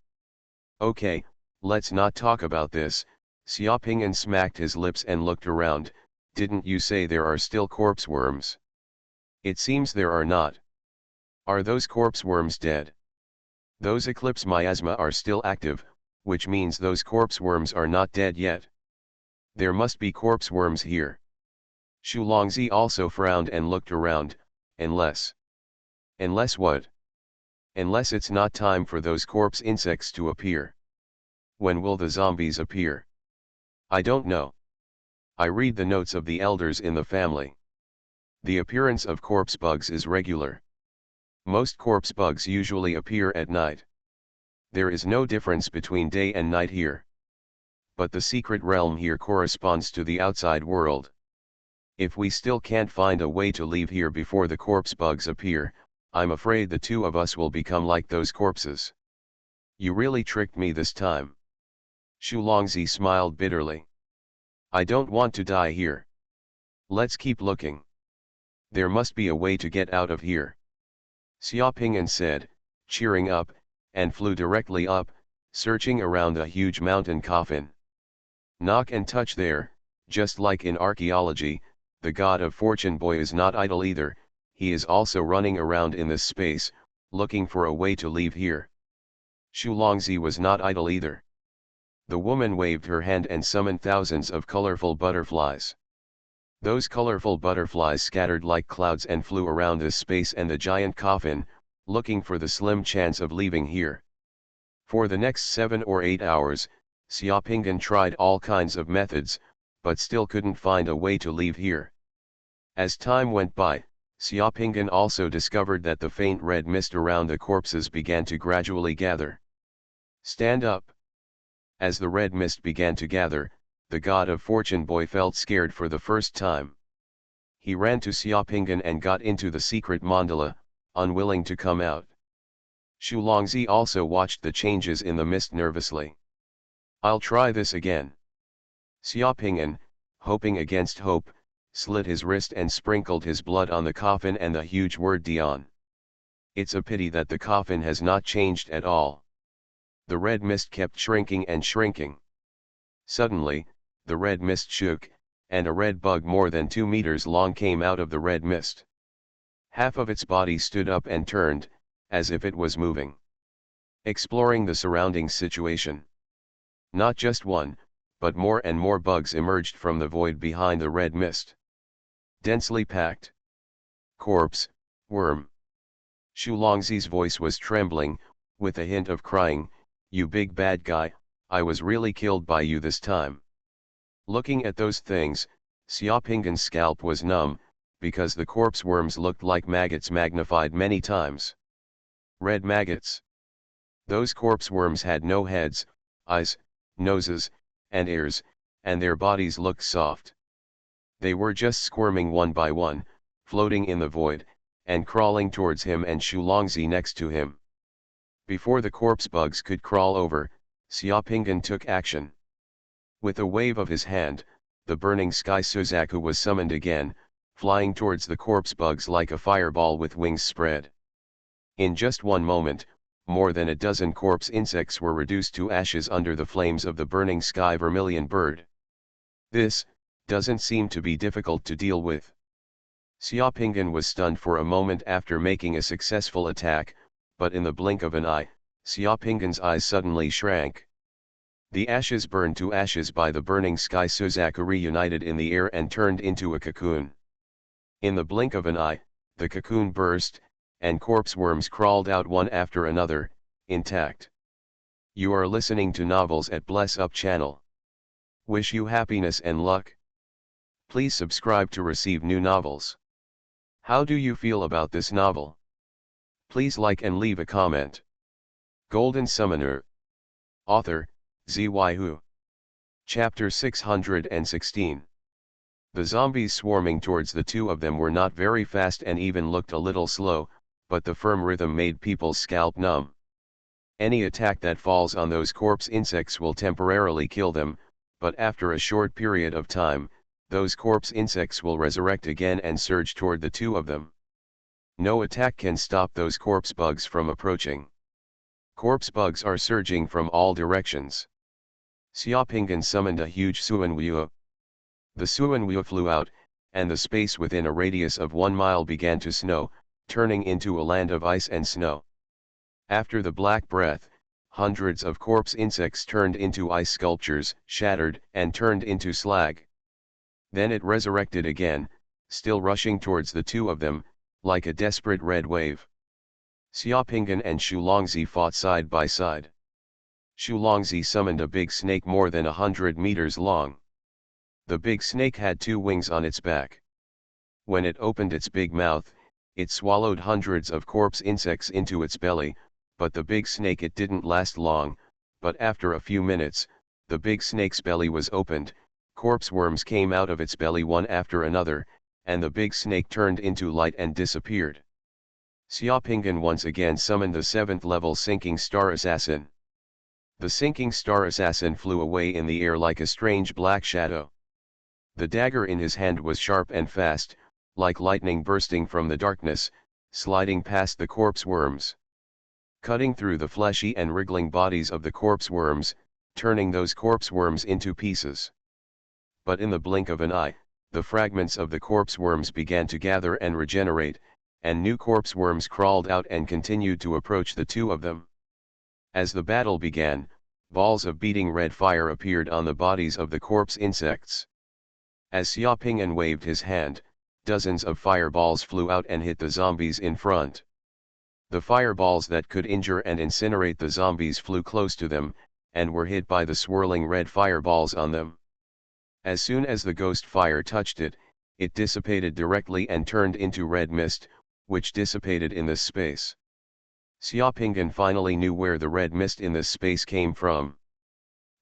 Okay, let's not talk about this. Xiaopinggan smacked his lips and looked around. Didn't you say there are still corpse worms? It seems there are not. Are those corpse worms dead? Those eclipse miasma are still active, which means those corpse worms are not dead yet. There must be corpse worms here. Xu Longzi also frowned and looked around. Unless what? Unless it's not time for those corpse insects to appear. When will the zombies appear? I don't know. I read the notes of the elders in the family. The appearance of corpse bugs is regular. Most corpse bugs usually appear at night. There is no difference between day and night here. But the secret realm here corresponds to the outside world. If we still can't find a way to leave here before the corpse bugs appear, I'm afraid the two of us will become like those corpses. You really tricked me this time. Xulongzi smiled bitterly. I don't want to die here. Let's keep looking. There must be a way to get out of here. Xiaoping'an said, cheering up, and flew directly up, searching around a huge mountain coffin. Knock and touch there, just like in archaeology, the god of fortune boy is not idle either, he is also running around in this space, looking for a way to leave here. Xulongzi was not idle either. The woman waved her hand and summoned thousands of colorful butterflies. Those colorful butterflies scattered like clouds and flew around this space and the giant coffin, looking for the slim chance of leaving here. For the next 7 or 8 hours, Xiaoping'an tried all kinds of methods, but still couldn't find a way to leave here. As time went by, Xiaoping'an also discovered that the faint red mist around the corpses began to gradually gather. Stand up! As the red mist began to gather, the god of fortune boy felt scared for the first time. He ran to Xiaoping'an and got into the secret mandala, unwilling to come out. Xulongzi also watched the changes in the mist nervously. I'll try this again. Xiaoping'an, hoping against hope, slit his wrist and sprinkled his blood on the coffin and the huge word Dian. It's a pity that the coffin has not changed at all. The red mist kept shrinking and shrinking. Suddenly, the red mist shook, and a red bug more than 2 meters long came out of the red mist. Half of its body stood up and turned, as if it was moving. Exploring the surrounding situation. Not just one, but more and more bugs emerged from the void behind the red mist. Densely packed. Corpse, worm. Xulongzi's voice was trembling, with a hint of crying, "You big bad guy, I was really killed by you this time." Looking at those things, Xiaoping'an's scalp was numb, because the corpse worms looked like maggots magnified many times. Red maggots. Those corpse worms had no heads, eyes, noses, and ears, and their bodies looked soft. They were just squirming one by one, floating in the void, and crawling towards him and Xulongzi next to him. Before the corpse bugs could crawl over, Xiaoping'an took action. With a wave of his hand, the burning sky Suzaku was summoned again, flying towards the corpse bugs like a fireball with wings spread. In just one moment, more than a dozen corpse insects were reduced to ashes under the flames of the burning sky vermilion bird. This doesn't seem to be difficult to deal with. Xiaoping'an was stunned for a moment after making a successful attack, but in the blink of an eye, Xiaoping'an's eyes suddenly shrank. The ashes burned to ashes by the burning sky Suzaku reunited in the air and turned into a cocoon. In the blink of an eye, the cocoon burst, and corpse worms crawled out one after another, intact. You are listening to Novels at Bless Up channel. Wish you happiness and luck. Please subscribe to receive new novels. How do you feel about this novel? Please like and leave a comment. Golden Summoner. Author, Xuanhuan. Chapter 616. The zombies swarming towards the two of them were not very fast and even looked a little slow, but the firm rhythm made people's scalp numb. Any attack that falls on those corpse insects will temporarily kill them, but after a short period of time, those corpse insects will resurrect again and surge toward the two of them. No attack can stop those corpse bugs from approaching. Corpse bugs are surging from all directions. Xiaoping'an summoned a huge Xuanhuan. The Xuanhuan flew out, and the space within a radius of 1 mile began to snow, turning into a land of ice and snow. After the black breath, hundreds of corpse insects turned into ice sculptures, shattered, and turned into slag. Then it resurrected again, still rushing towards the two of them, like a desperate red wave. Xiaoping'an and Xulongzi fought side by side. Xulongzi summoned a big snake more than 100 meters long. The big snake had 2 wings on its back. When it opened its big mouth, it swallowed hundreds of corpse insects into its belly, but the big snake it didn't last long, but after a few minutes, the big snake's belly was opened, corpse worms came out of its belly one after another, and the big snake turned into light and disappeared. Xiaopinghan once again summoned the 7th level sinking star assassin. The sinking star assassin flew away in the air like a strange black shadow. The dagger in his hand was sharp and fast, like lightning bursting from the darkness, sliding past the corpse worms, cutting through the fleshy and wriggling bodies of the corpse worms, turning those corpse worms into pieces. But in the blink of an eye, the fragments of the corpse worms began to gather and regenerate, and new corpse worms crawled out and continued to approach the two of them. As the battle began, balls of beating red fire appeared on the bodies of the corpse insects. As Xiaopinghan waved his hand, dozens of fireballs flew out and hit the zombies in front. The fireballs that could injure and incinerate the zombies flew close to them, and were hit by the swirling red fireballs on them. As soon as the ghost fire touched it, it dissipated directly and turned into red mist, which dissipated in this space. Xiaopinghan finally knew where the red mist in this space came from.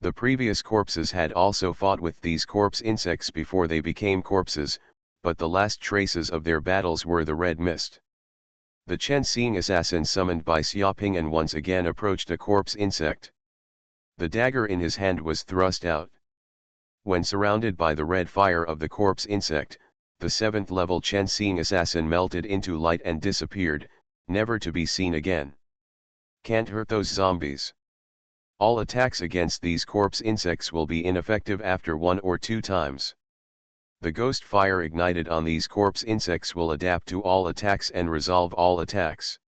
The previous corpses had also fought with these corpse insects before they became corpses, but the last traces of their battles were the red mist. The Chen-Xing assassin summoned by Xiaopinghan once again approached a corpse insect. The dagger in his hand was thrust out. When surrounded by the red fire of the corpse insect, the 7th level Chen-Xing assassin melted into light and disappeared, never to be seen again. Can't hurt those zombies. All attacks against these corpse insects will be ineffective after 1 or 2 times. The ghost fire ignited on these corpse insects will adapt to all attacks and resolve all attacks.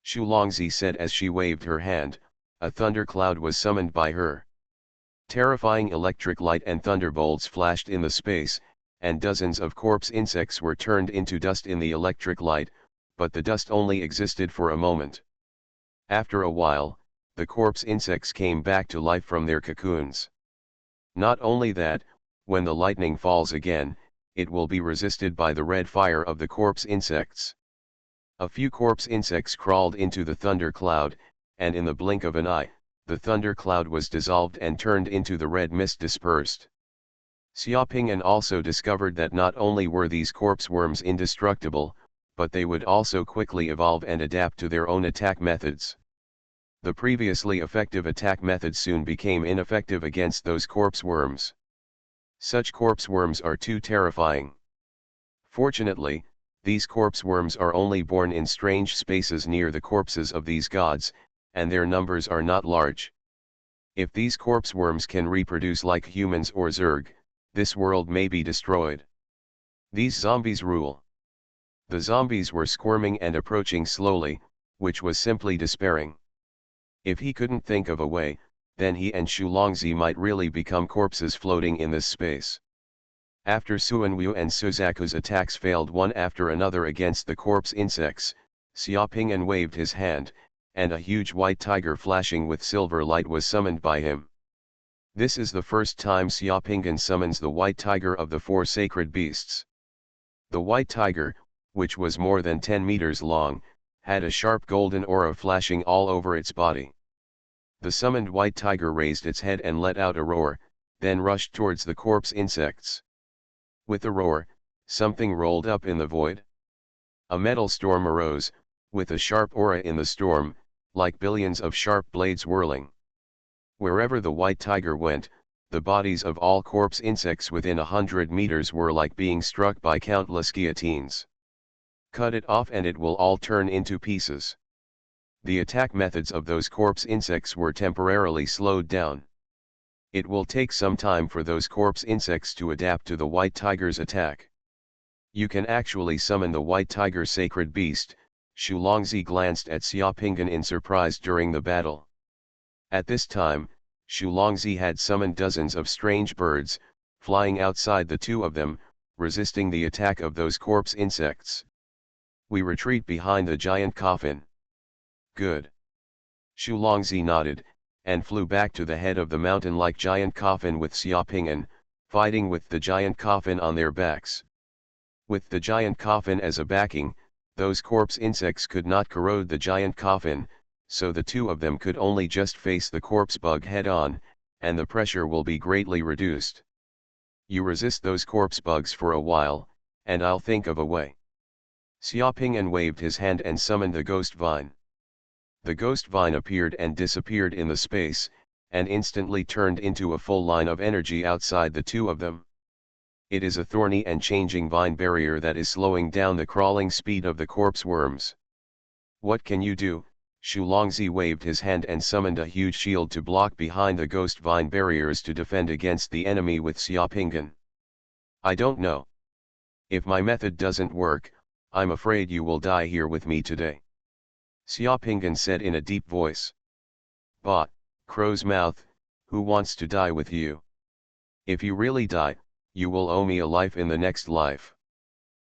Xu Longzi said as she waved her hand. A thundercloud was summoned by her. Terrifying electric light and thunderbolts flashed in the space, and dozens of corpse insects were turned into dust in the electric light, but the dust only existed for a moment. After a while, the corpse insects came back to life from their cocoons. Not only that, when the lightning falls again, it will be resisted by the red fire of the corpse insects. A few corpse insects crawled into the thunder cloud, and in the blink of an eye, the thunder cloud was dissolved and turned into the red mist dispersed. Xiaopinghan also discovered that not only were these corpse worms indestructible, but they would also quickly evolve and adapt to their own attack methods. The previously effective attack methods soon became ineffective against those corpse worms. Such corpse worms are too terrifying. Fortunately, these corpse worms are only born in strange spaces near the corpses of these gods, and their numbers are not large. If these corpse worms can reproduce like humans or Zerg, this world may be destroyed. These zombies rule. The zombies were squirming and approaching slowly, which was simply despairing. If he couldn't think of a way, then he and Xu Longzi might really become corpses floating in this space. After Xuanhuan and Suzaku's attacks failed one after another against the corpse insects, Xiaopinghan waved his hand, and a huge white tiger flashing with silver light was summoned by him. This is the first time Xiaopinghan summons the white tiger of the 4 sacred beasts. The white tiger, which was more than 10 meters long, had a sharp golden aura flashing all over its body. The summoned white tiger raised its head and let out a roar, then rushed towards the corpse insects. With a roar, something rolled up in the void. A metal storm arose, with a sharp aura in the storm, like billions of sharp blades whirling. Wherever the white tiger went, the bodies of all corpse insects within 100 meters were like being struck by countless guillotines. Cut it off and it will all turn into pieces. The attack methods of those corpse insects were temporarily slowed down. It will take some time for those corpse insects to adapt to the white tiger's attack. You can actually summon the white tiger sacred beast. Xu Longzi glanced at Xiaopinghan in surprise during the battle. At this time, Xu Longzi had summoned dozens of strange birds, flying outside the two of them, resisting the attack of those corpse insects. We retreat behind the giant coffin. Good. Xu Longzi nodded, and flew back to the head of the mountain like giant coffin with Xiaopinghan, fighting with the giant coffin on their backs. With the giant coffin as a backing, those corpse insects could not corrode the giant coffin, so the two of them could only just face the corpse bug head on, and the pressure will be greatly reduced. You resist those corpse bugs for a while, and I'll think of a way. Xiaopingyan waved his hand and summoned the ghost vine. The ghost vine appeared and disappeared in the space, and instantly turned into a full line of energy outside the two of them. It is a thorny and changing vine barrier that is slowing down the crawling speed of the corpse worms. What can you do? Shulongzi waved his hand and summoned a huge shield to block behind the ghost vine barriers to defend against the enemy with Xiaopingyan. I don't know. If my method doesn't work, I'm afraid you will die here with me today. Xiaopingyan said in a deep voice. But, crow's mouth, who wants to die with you? If you really die, you will owe me a life in the next life.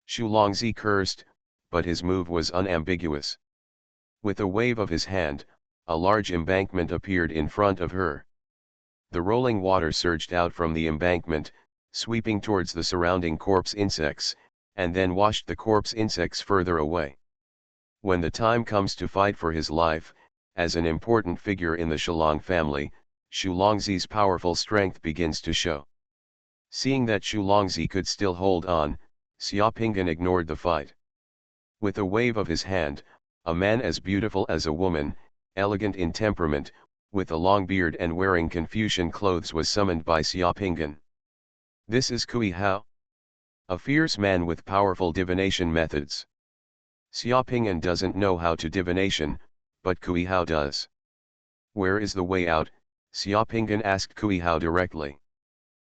Shulongzi cursed, but his move was unambiguous. With a wave of his hand, a large embankment appeared in front of her. The rolling water surged out from the embankment, sweeping towards the surrounding corpse insects, and then washed the corpse insects further away. When the time comes to fight for his life, as an important figure in the Shulong family, Shulongzi's powerful strength begins to show. Seeing that Shulongzi could still hold on, Xiaopingyan ignored the fight. With a wave of his hand, a man as beautiful as a woman, elegant in temperament, with a long beard and wearing Confucian clothes was summoned by Xiaopingyan. This is Kui Hao. A fierce man with powerful divination methods. Xiaopingyan doesn't know how to divination, but Kui Hao does. Where is the way out? Xiaopingyan asked Kui Hao directly.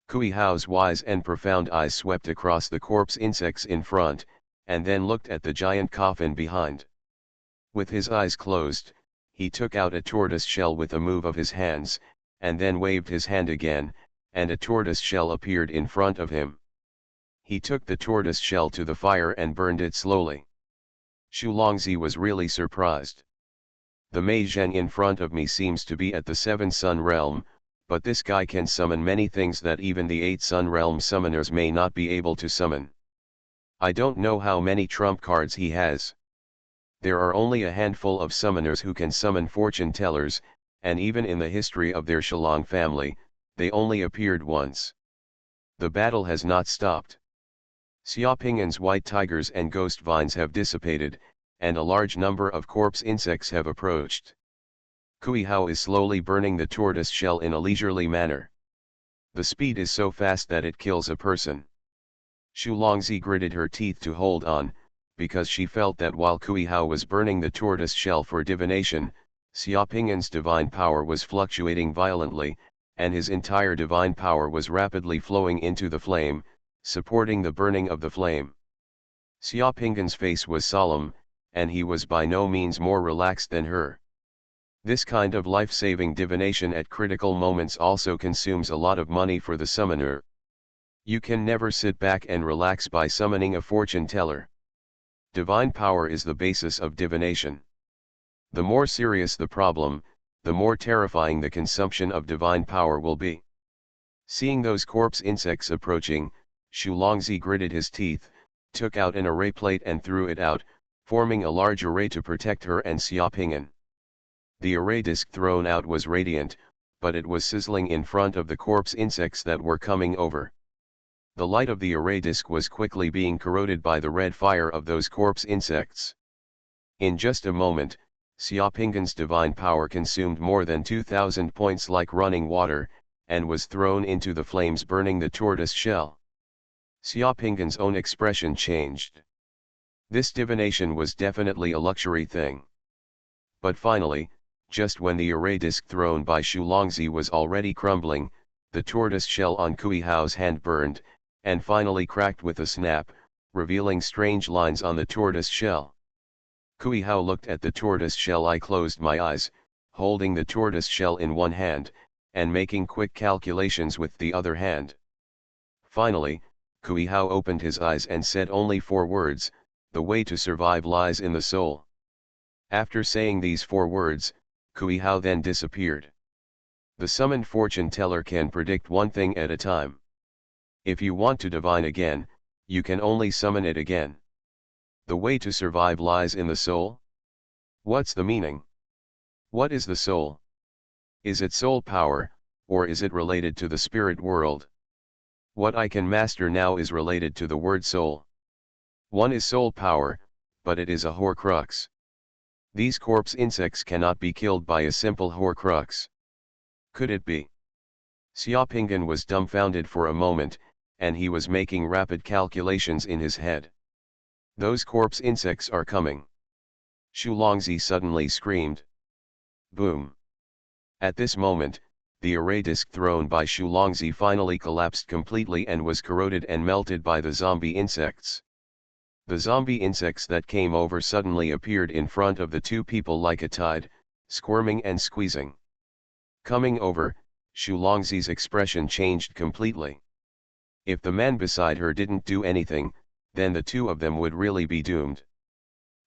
Kui Hao's wise and profound eyes swept across the corpse insects in front, and then looked at the giant coffin behind. With his eyes closed, he took out a tortoise shell with a move of his hands, and then waved his hand again, and a tortoise shell appeared in front of him. He took the tortoise shell to the fire and burned it slowly. Shulongzi was really surprised. The Mei Zheng in front of me seems to be at the 7 Sun Realm, but this guy can summon many things that even the 8 Sun Realm summoners may not be able to summon. I don't know how many trump cards he has. There are only a handful of summoners who can summon fortune tellers, and even in the history of their Shulong family, they only appeared once. The battle has not stopped. Xiaopingyan's white tigers and ghost vines have dissipated, and a large number of corpse insects have approached. Kui Hao is slowly burning the tortoise shell in a leisurely manner. The speed is so fast that it kills a person. Shulongzi gritted her teeth to hold on, because she felt that while Kui Hao was burning the tortoise shell for divination, Xiaopingyan's divine power was fluctuating violently, and his entire divine power was rapidly flowing into the flame, supporting the burning of the flame. Xiaopingyan's face was solemn, and he was by no means more relaxed than her. This kind of life-saving divination at critical moments also consumes a lot of money for the summoner. You can never sit back and relax by summoning a fortune teller. Divine power is the basis of divination. The more serious the problem, the more terrifying the consumption of divine power will be. Seeing those corpse insects approaching, Shulongzi gritted his teeth, took out an array plate and threw it out, forming a large array to protect her and Xiaopingyan. The array disc thrown out was radiant, but it was sizzling in front of the corpse insects that were coming over. The light of the array disc was quickly being corroded by the red fire of those corpse insects. In just a moment, Xiaopingyan's divine power consumed more than 2,000 points like running water, and was thrown into the flames burning the tortoise shell. Xiaopingyan's own expression changed. This divination was definitely a luxury thing. But finally, just when the array disc thrown by Shulongzi was already crumbling, the tortoise shell on Kui Hao's hand burned, and finally cracked with a snap, revealing strange lines on the tortoise shell. Kui Hao looked at the tortoise shell. I closed my eyes, holding the tortoise shell in one hand, and making quick calculations with the other hand. Finally, Kui Hao opened his eyes and said only 4 words, "The way to survive lies in the soul." After saying these 4 words, Kui Hao then disappeared. The summoned fortune teller can predict one thing at a time. If you want to divine again, you can only summon it again. The way to survive lies in the soul? What's the meaning? What is the soul? Is it soul power, or is it related to the spirit world? What I can master now is related to the word soul. One is soul power, but it is a Horcrux. These corpse insects cannot be killed by a simple Horcrux. Could it be? Xiaopingan was dumbfounded for a moment, and he was making rapid calculations in his head. Those corpse insects are coming. Shulongzi suddenly screamed. Boom! At this moment, the array disc thrown by Shulongzi finally collapsed completely and was corroded and melted by the zombie insects. The zombie insects that came over suddenly appeared in front of the two people like a tide, squirming and squeezing. Coming over, Shulongzi's expression changed completely. If the man beside her didn't do anything, then the two of them would really be doomed.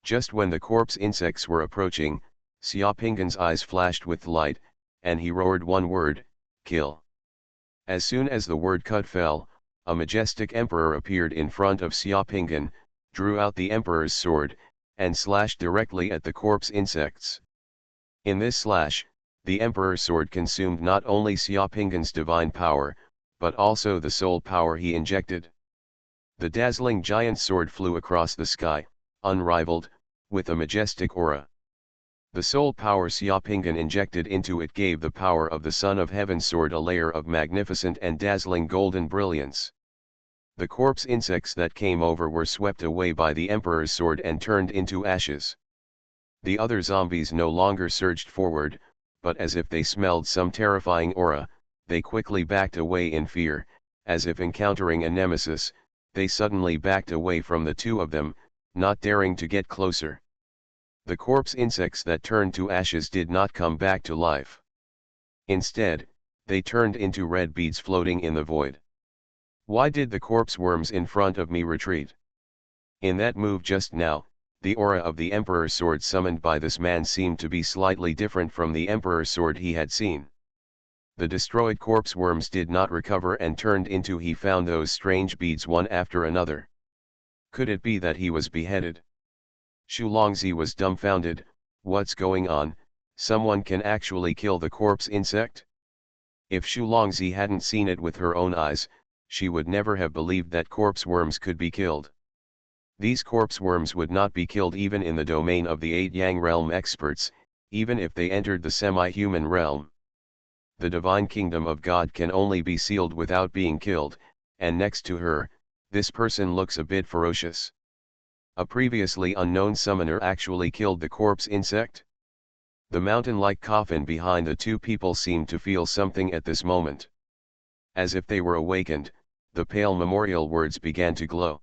Just when the corpse insects were approaching, Xiaopingan's eyes flashed with light, and he roared one word, kill. As soon as the word cut fell, a majestic emperor appeared in front of Xiaopingan, drew out the emperor's sword, and slashed directly at the corpse insects. In this slash, the emperor's sword consumed not only Xiaopingan's divine power, but also the soul power he injected. The dazzling giant sword flew across the sky, unrivaled, with a majestic aura. The soul power Xiaopingan injected into it gave the power of the Son of Heaven's sword a layer of magnificent and dazzling golden brilliance. The corpse insects that came over were swept away by the Emperor's sword and turned into ashes. The other zombies no longer surged forward, but as if they smelled some terrifying aura, they quickly backed away in fear. As if encountering a nemesis, they suddenly backed away from the two of them, not daring to get closer. The corpse insects that turned to ashes did not come back to life. Instead, they turned into red beads floating in the void. Why did the corpse worms in front of me retreat? In that move just now, the aura of the Emperor's sword summoned by this man seemed to be slightly different from the Emperor's sword he had seen. The destroyed corpse worms did not recover and turned into he found those strange beads one after another. Could it be that he was beheaded? Shulongzi was dumbfounded. What's going on? Someone can actually kill the corpse insect? If Shulongzi hadn't seen it with her own eyes, she would never have believed that corpse worms could be killed. These corpse worms would not be killed even in the domain of the 8 Yang realm experts, even if they entered the semi-human realm. The divine kingdom of God can only be sealed without being killed, and next to her, this person looks a bit ferocious. A previously unknown summoner actually killed the corpse insect? The mountain-like coffin behind the two people seemed to feel something at this moment. As if they were awakened, the pale memorial words began to glow.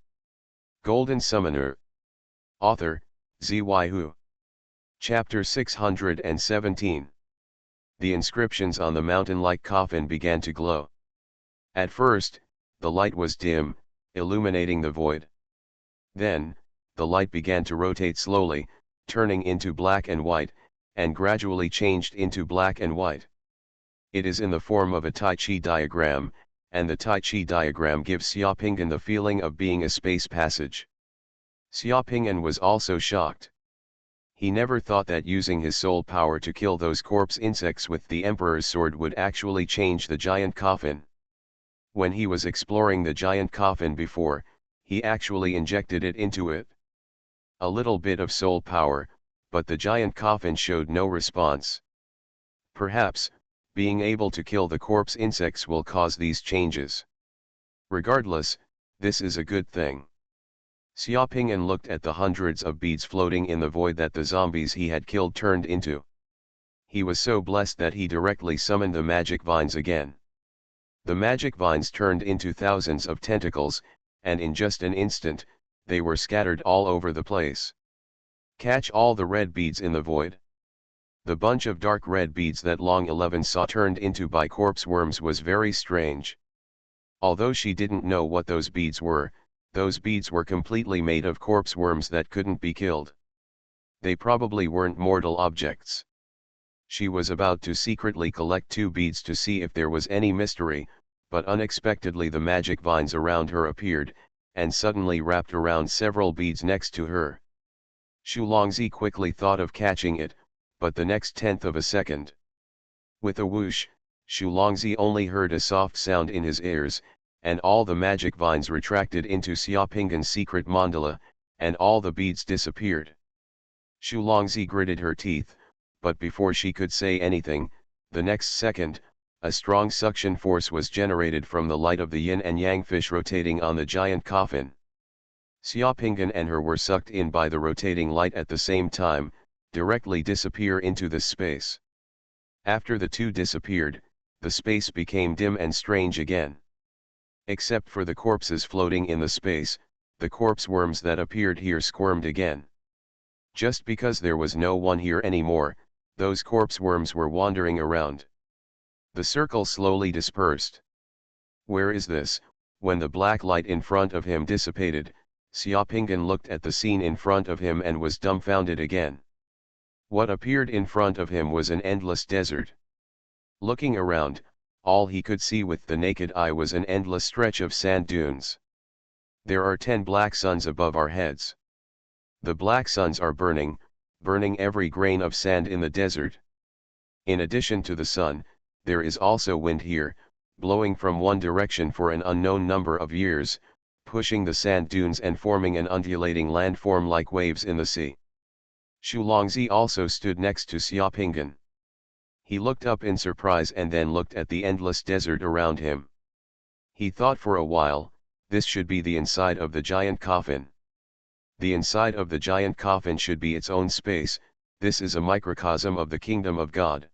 Golden Summoner. Author, Xuanhuan. Chapter 617. The inscriptions on the mountain-like coffin began to glow. At first, the light was dim, illuminating the void. Then, the light began to rotate slowly, turning into black and white, and gradually changed into black and white. It is in the form of a Tai Chi diagram, and the Tai Chi diagram gives Xiaopingan the feeling of being a space passage. Xiaopingan was also shocked. He never thought that using his soul power to kill those corpse insects with the Emperor's sword would actually change the giant coffin. When he was exploring the giant coffin before, he actually injected it into it. A little bit of soul power, but the giant coffin showed no response. Perhaps, being able to kill the corpse insects will cause these changes. Regardless, this is a good thing. Xiaopingan looked at the hundreds of beads floating in the void that the zombies he had killed turned into. He was so blessed that he directly summoned the magic vines again. The magic vines turned into thousands of tentacles, and in just an instant, they were scattered all over the place. Catch all the red beads in the void. The bunch of dark red beads that Long 11 saw turned into by corpse worms was very strange. Although she didn't know what those beads were completely made of corpse worms that couldn't be killed. They probably weren't mortal objects. She was about to secretly collect 2 beads to see if there was any mystery, but unexpectedly the magic vines around her appeared, and suddenly wrapped around several beads next to her. Shulongzi quickly thought of catching it, but the next tenth of a second. With a whoosh, Shulongzi only heard a soft sound in his ears, and all the magic vines retracted into Xiaopinggan's secret mandala, and all the beads disappeared. Shulongzi gritted her teeth, but before she could say anything, the next second, a strong suction force was generated from the light of the yin and yang fish rotating on the giant coffin. Xiaopinggan and her were sucked in by the rotating light at the same time, directly disappear into this space. After the two disappeared, the space became dim and strange again. Except for the corpses floating in the space, the corpse worms that appeared here squirmed again. Just because there was no one here anymore, those corpse worms were wandering around. The circle slowly dispersed. Where is this? When the black light in front of him dissipated, Xiaopinggan looked at the scene in front of him and was dumbfounded again. What appeared in front of him was an endless desert. Looking around, all he could see with the naked eye was an endless stretch of sand dunes. There are 10 black suns above our heads. The black suns are burning every grain of sand in the desert. In addition to the sun, there is also wind here, blowing from one direction for an unknown number of years, pushing the sand dunes and forming an undulating landform like waves in the sea. Shulongzi also stood next to Xiaopinggan. He looked up in surprise and then looked at the endless desert around him. He thought for a while, this should be the inside of the giant coffin. The inside of the giant coffin should be its own space, this is a microcosm of the kingdom of God.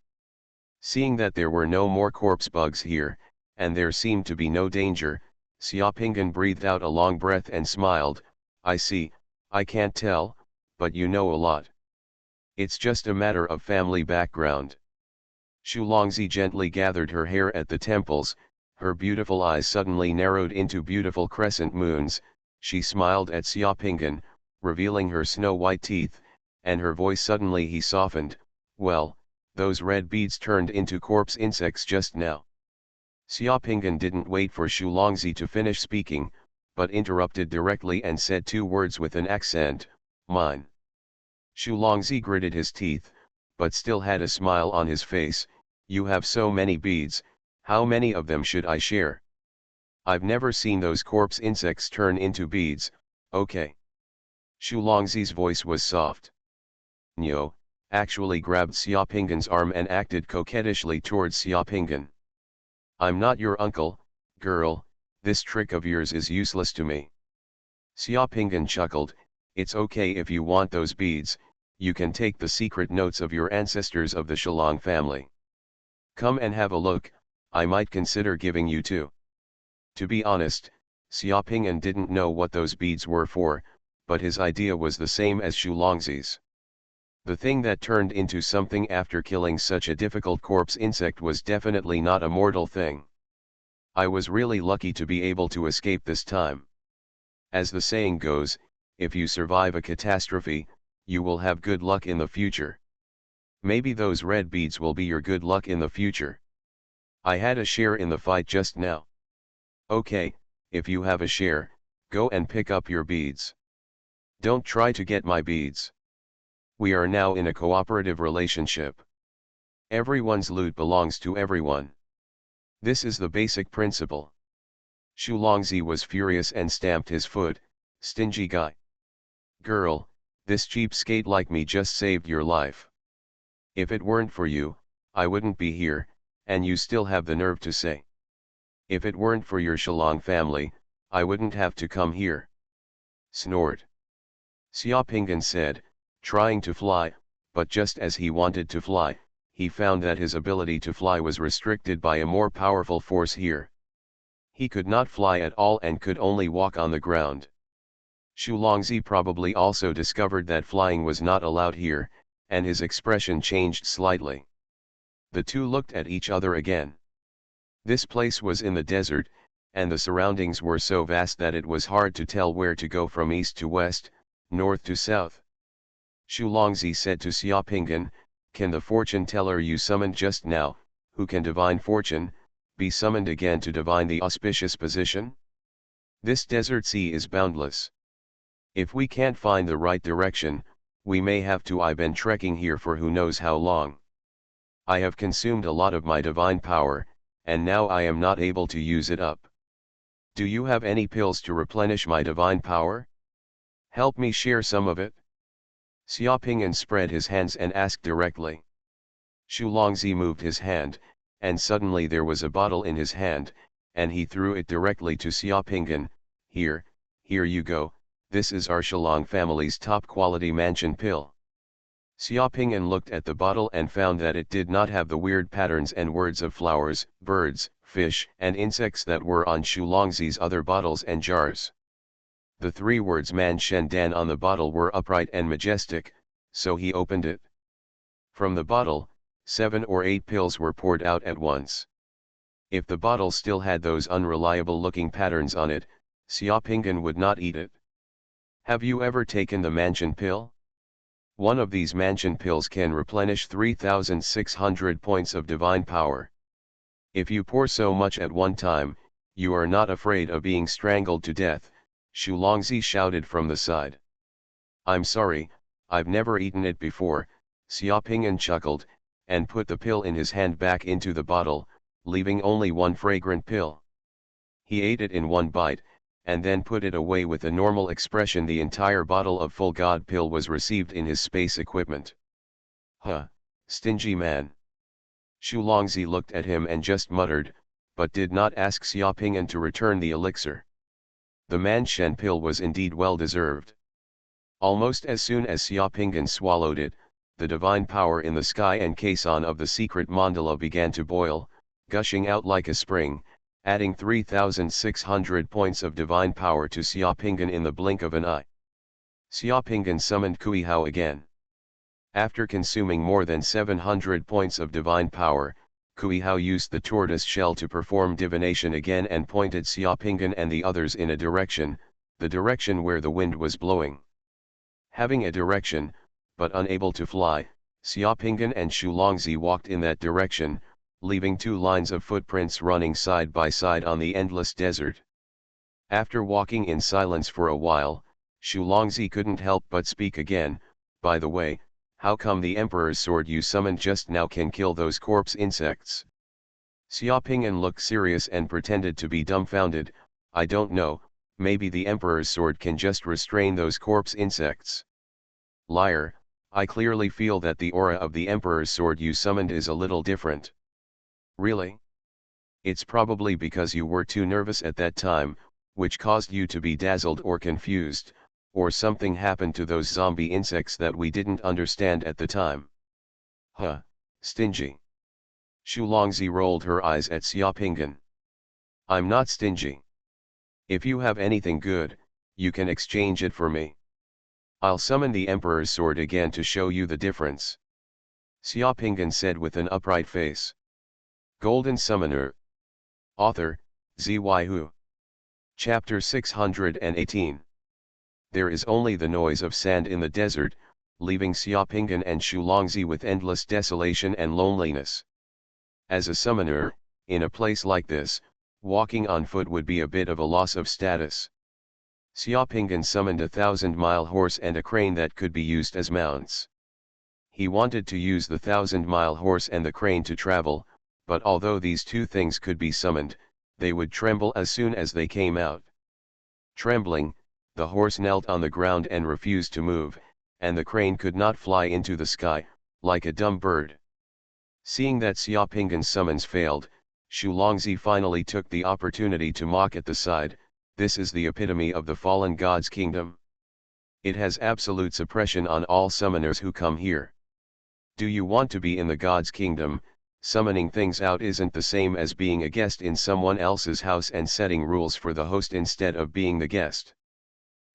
Seeing that there were no more corpse bugs here, and there seemed to be no danger, Xiaopinggan breathed out a long breath and smiled. I see, I can't tell, but you know a lot. It's just a matter of family background. Shulongzi gently gathered her hair at the temples, her beautiful eyes suddenly narrowed into beautiful crescent moons, she smiled at Xiaopinggan, revealing her snow-white teeth, and her voice suddenly he softened. Well, those red beads turned into corpse insects just now. Xiaopinggan didn't wait for Shulongzi to finish speaking, but interrupted directly and said 2 words with an accent, mine. Shulongzi gritted his teeth, but still had a smile on his face. You have so many beads, how many of them should I share? I've never seen those corpse insects turn into beads, okay. Shulongzi's voice was soft. Nyo actually grabbed Xiaopinggan's arm and acted coquettishly towards Xiaopinggan. I'm not your uncle, girl, this trick of yours is useless to me. Xiaopinggan chuckled, it's okay if you want those beads, you can take the secret notes of your ancestors of the Shulong family. Come and have a look, I might consider giving you 2. To be honest, Xiaopinggan didn't know what those beads were for, but his idea was the same as Shulongzi's. The thing that turned into something after killing such a difficult corpse insect was definitely not a mortal thing. I was really lucky to be able to escape this time. As the saying goes, if you survive a catastrophe, you will have good luck in the future. Maybe those red beads will be your good luck in the future. I had a share in the fight just now. Okay, if you have a share, go and pick up your beads. Don't try to get my beads. We are now in a cooperative relationship. Everyone's loot belongs to everyone. This is the basic principle. Shulongzi was furious and stamped his foot, stingy guy. Girl, this cheapskate like me just saved your life. If it weren't for you, I wouldn't be here, and you still have the nerve to say. If it weren't for your Shulong family, I wouldn't have to come here. Snort. Xiaopinggan said, trying to fly, but just as he wanted to fly, he found that his ability to fly was restricted by a more powerful force here. He could not fly at all and could only walk on the ground. Shulongzi probably also discovered that flying was not allowed here, and his expression changed slightly. The two looked at each other again. This place was in the desert, and the surroundings were so vast that it was hard to tell where to go from east to west, north to south. Shulongzi said to Xiaopinggan, can the fortune teller you summoned just now, who can divine fortune, be summoned again to divine the auspicious position? This desert sea is boundless. If we can't find the right direction, we may have to. I've been trekking here for who knows how long. I have consumed a lot of my divine power, and now I am not able to use it up. Do you have any pills to replenish my divine power? Help me share some of it. Xiaoping'an spread his hands and asked directly. Shulongzi moved his hand, and suddenly there was a bottle in his hand, and he threw it directly to Xiaoping'an. Here you go, this is our Shulong family's top quality mansion pill. Xiaoping'an looked at the bottle and found that it did not have the weird patterns and words of flowers, birds, fish, and insects that were on Shulongzi's other bottles and jars. The 3 words Man Shen Dan on the bottle were upright and majestic, so he opened it. From the bottle, 7 or 8 pills were poured out at once. If the bottle still had those unreliable-looking patterns on it, Xiaoping'an would not eat it. Have you ever taken the mansion pill? One of these mansion pills can replenish 3,600 points of divine power. If you pour so much at one time, you are not afraid of being strangled to death, Shulongzi shouted from the side. I'm sorry, I've never eaten it before, Xiaoping'an chuckled, and put the pill in his hand back into the bottle, leaving only one fragrant pill. He ate it in one bite, and then put it away with a normal expression. The entire bottle of full god pill was received in his space equipment. Huh, stingy man. Shulongzi looked at him and just muttered, but did not ask Xiaoping'an to return the elixir. The Man Shen pill was indeed well deserved. Almost as soon as Xiaoping'an swallowed it, the divine power in the sky and caisson of the secret mandala began to boil, gushing out like a spring, adding 3,600 points of divine power to Xiaoping'an in the blink of an eye. Xiaoping'an summoned Kuihao again. After consuming more than 700 points of divine power, Kuihao used the tortoise shell to perform divination again and pointed Xiaoping'an and the others in a direction, the direction where the wind was blowing. Having a direction, but unable to fly, Xiaoping'an and Shulongzi walked in that direction, leaving 2 lines of footprints running side by side on the endless desert. After walking in silence for a while, Shulongzi couldn't help but speak again. By the way, how come the Emperor's sword you summoned just now can kill those corpse insects? Xiaoping'an looked serious and pretended to be dumbfounded. I don't know, maybe the Emperor's sword can just restrain those corpse insects. Liar, I clearly feel that the aura of the Emperor's sword you summoned is a little different. Really? It's probably because you were too nervous at that time, which caused you to be dazzled or confused, or something happened to those zombie insects that we didn't understand at the time. Huh, stingy. Shulongzi rolled her eyes at Xiaoping'an. I'm not stingy. If you have anything good, you can exchange it for me. I'll summon the Emperor's sword again to show you the difference. Xiaoping'an said with an upright face. Golden Summoner. Author, Xuanhuan. Chapter 618. There is only the noise of sand in the desert, leaving Xiaoping'an and Shulongzi with endless desolation and loneliness. As a summoner, in a place like this, walking on foot would be a bit of a loss of status. Xiaoping'an summoned a 1,000-mile horse and a crane that could be used as mounts. He wanted to use the 1,000-mile horse and the crane to travel, but although these 2 things could be summoned, they would tremble as soon as they came out. Trembling, the horse knelt on the ground and refused to move, and the crane could not fly into the sky, like a dumb bird. Seeing that Xiaoping'an's summons failed, Shulongzi finally took the opportunity to mock at the side. This is the epitome of the fallen god's kingdom. It has absolute suppression on all summoners who come here. Do you want to be in the god's kingdom? Summoning things out isn't the same as being a guest in someone else's house and setting rules for the host instead of being the guest.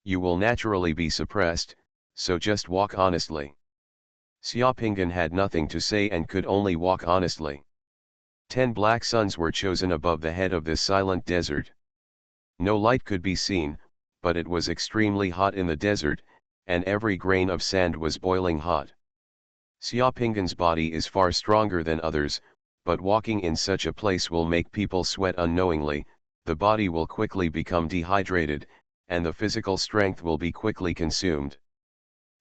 You will naturally be suppressed, so just walk honestly. Xiaoping'an had nothing to say and could only walk honestly. 10 black suns were chosen above the head of this silent desert. No light could be seen, but it was extremely hot in the desert, and every grain of sand was boiling hot. Xiaoping'an's body is far stronger than others, but walking in such a place will make people sweat unknowingly, the body will quickly become dehydrated, and the physical strength will be quickly consumed.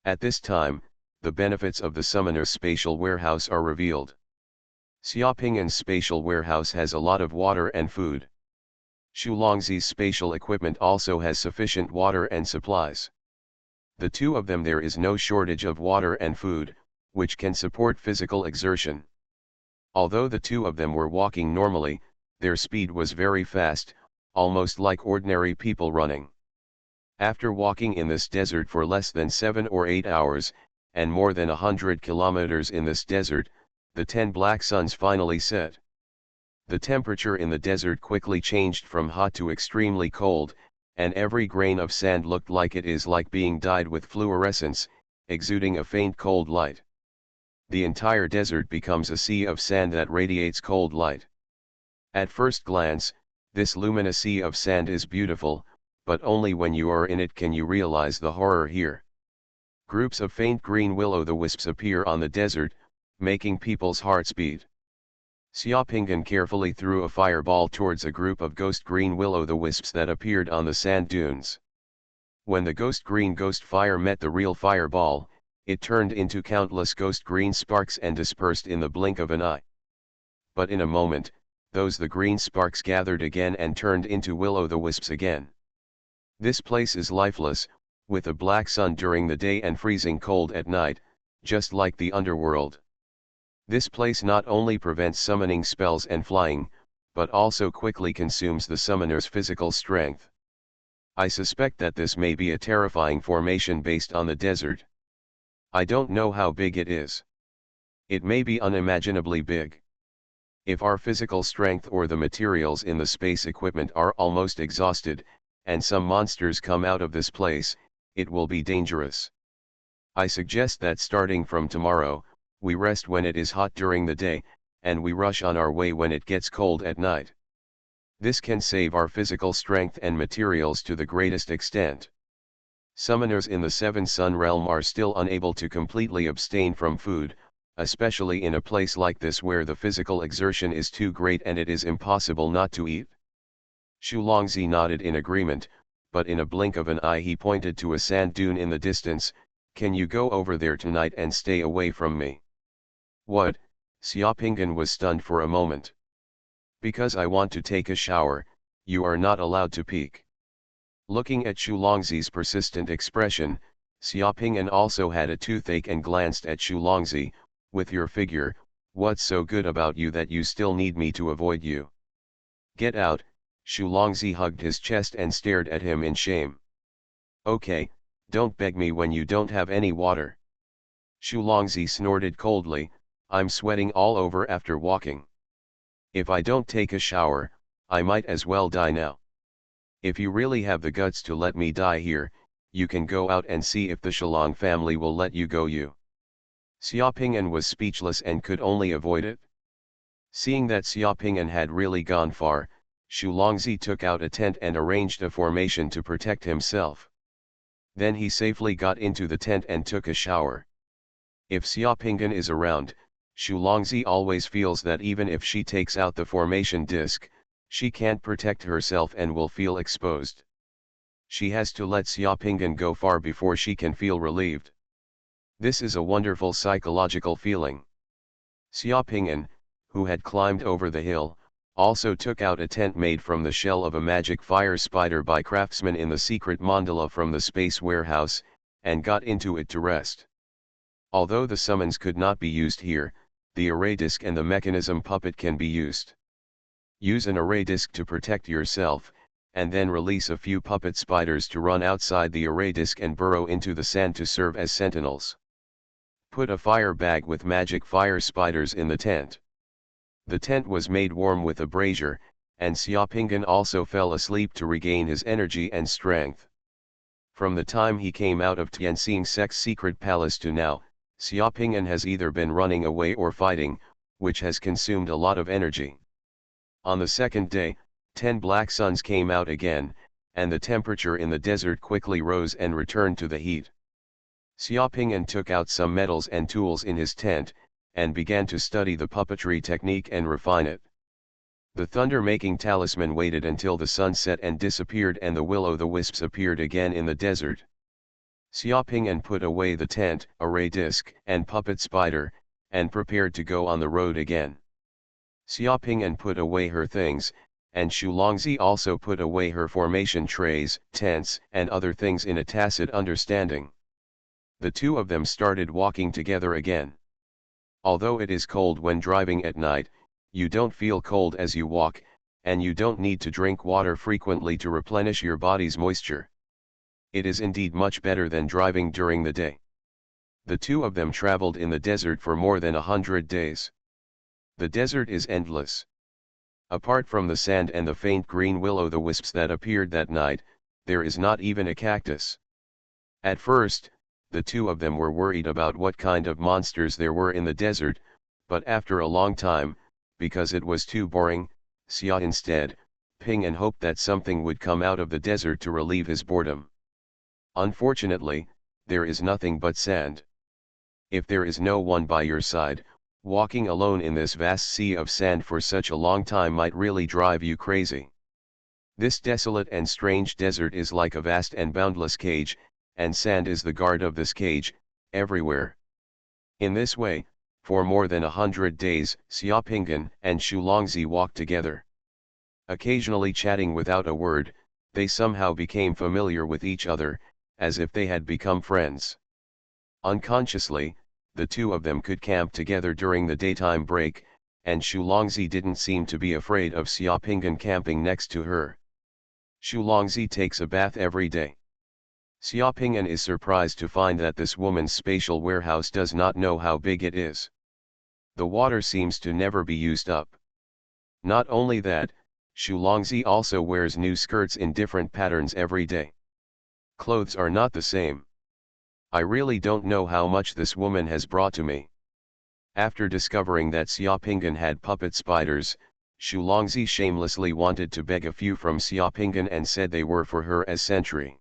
At this time, the benefits of the summoner's spatial warehouse are revealed. Xiaoping'an's spatial warehouse has a lot of water and food. Xulongzi's spatial equipment also has sufficient water and supplies. The two of them, there is no shortage of water and food, which can support physical exertion. Although the two of them were walking normally, their speed was very fast, almost like ordinary people running. After walking in this desert for less than 7 or 8 hours, and more than 100 kilometers in this desert, the 10 black suns finally set. The temperature in the desert quickly changed from hot to extremely cold, and every grain of sand looked like it is like being dyed with fluorescence, exuding a faint cold light. The entire desert becomes a sea of sand that radiates cold light. At first glance, this luminous sea of sand is beautiful, but only when you are in it can you realize the horror here. Groups of faint green will-o'-the-wisps appear on the desert, making people's hearts beat. Xiaopingyan carefully threw a fireball towards a group of ghost green will-o'-the-wisps that appeared on the sand dunes. When the ghost green ghost fire met the real fireball, it turned into countless ghost green sparks and dispersed in the blink of an eye. But in a moment, the green sparks gathered again and turned into will-o'-the-wisps again. This place is lifeless, with a black sun during the day and freezing cold at night, just like the underworld. This place not only prevents summoning spells and flying, but also quickly consumes the summoner's physical strength. I suspect that this may be a terrifying formation based on the desert. I don't know how big it is. It may be unimaginably big. If our physical strength or the materials in the space equipment are almost exhausted, and some monsters come out of this place, it will be dangerous. I suggest that starting from tomorrow, we rest when it is hot during the day, and we rush on our way when it gets cold at night. This can save our physical strength and materials to the greatest extent. Summoners in the Seven Sun realm are still unable to completely abstain from food, especially in a place like this where the physical exertion is too great and it is impossible not to eat. Xulongzi nodded in agreement, but in a blink of an eye he pointed to a sand dune in the distance. Can you go over there tonight and stay away from me? What? Xiaopingyan was stunned for a moment. Because I want to take a shower, you are not allowed to peek. Looking at Xulongzi's persistent expression, Xiaopingyan also had a toothache and glanced at Xulongzi. With your figure, what's so good about you that you still need me to avoid you? Get out. Xulongzi hugged his chest and stared at him in shame. Okay, don't beg me when you don't have any water. Xulongzi snorted coldly, I'm sweating all over after walking. If I don't take a shower, I might as well die now. If you really have the guts to let me die here, you can go out and see if the Shalong family will let you go. Xiaopingyan was speechless and could only avoid it. Seeing that Xiaopingyan had really gone far, Xulongzi took out a tent and arranged a formation to protect himself. Then he safely got into the tent and took a shower. If Xiaopingyan is around, Xulongzi always feels that even if she takes out the formation disc, she can't protect herself and will feel exposed. She has to let Xiaopingyan go far before she can feel relieved. This is a wonderful psychological feeling. Xiaopingyan, who had climbed over the hill, also took out a tent made from the shell of a magic fire spider by craftsmen in the secret mandala from the space warehouse, and got into it to rest. Although the summons could not be used here, the array disc and the mechanism puppet can be used. Use an array disc to protect yourself, and then release a few puppet spiders to run outside the array disc and burrow into the sand to serve as sentinels. Put a fire bag with magic fire spiders in the tent. The tent was made warm with a brazier, and Xiaopingyan also fell asleep to regain his energy and strength. From the time he came out of Tianxing Sec's secret palace to now, Xiaopingyan has either been running away or fighting, which has consumed a lot of energy. On the second day, 10 black suns came out again, and the temperature in the desert quickly rose and returned to the heat. Xiaopingyan took out some metals and tools in his tent, and began to study the puppetry technique and refine it. The thunder-making talisman waited until the sun set and disappeared and the will-o'-the-wisps appeared again in the desert. Xiaopingyan put away the tent, array disc, and puppet spider, and prepared to go on the road again. Xiaopingyan put away her things, and Xulongzi also put away her formation trays, tents, and other things in a tacit understanding. The two of them started walking together again. Although it is cold when driving at night, you don't feel cold as you walk, and you don't need to drink water frequently to replenish your body's moisture. It is indeed much better than driving during the day. The two of them traveled in the desert for more than 100 days. The desert is endless. Apart from the sand and the faint green will-o'-the-wisps that appeared that night, there is not even a cactus. At first, the two of them were worried about what kind of monsters there were in the desert, but after a long time, because it was too boring, Xia instead, Ping and hoped that something would come out of the desert to relieve his boredom. Unfortunately, there is nothing but sand. If there is no one by your side, walking alone in this vast sea of sand for such a long time might really drive you crazy. This desolate and strange desert is like a vast and boundless cage, and sand is the guard of this cage, everywhere. In this way, for more than 100 days, Xiaopinggan and Xulongzi walked together. Occasionally chatting without a word, they somehow became familiar with each other, as if they had become friends. Unconsciously, the two of them could camp together during the daytime break, and Xulongzi didn't seem to be afraid of Xiaopinggan camping next to her. Xulongzi takes a bath every day. Xiaopinggan is surprised to find that this woman's spatial warehouse does not know how big it is. The water seems to never be used up. Not only that, Xulongzi also wears new skirts in different patterns every day. Clothes are not the same. I really don't know how much this woman has brought to me. After discovering that Xiaopinggan had puppet spiders, Xulongzi shamelessly wanted to beg a few from Xiaopinggan and said they were for her as sentry.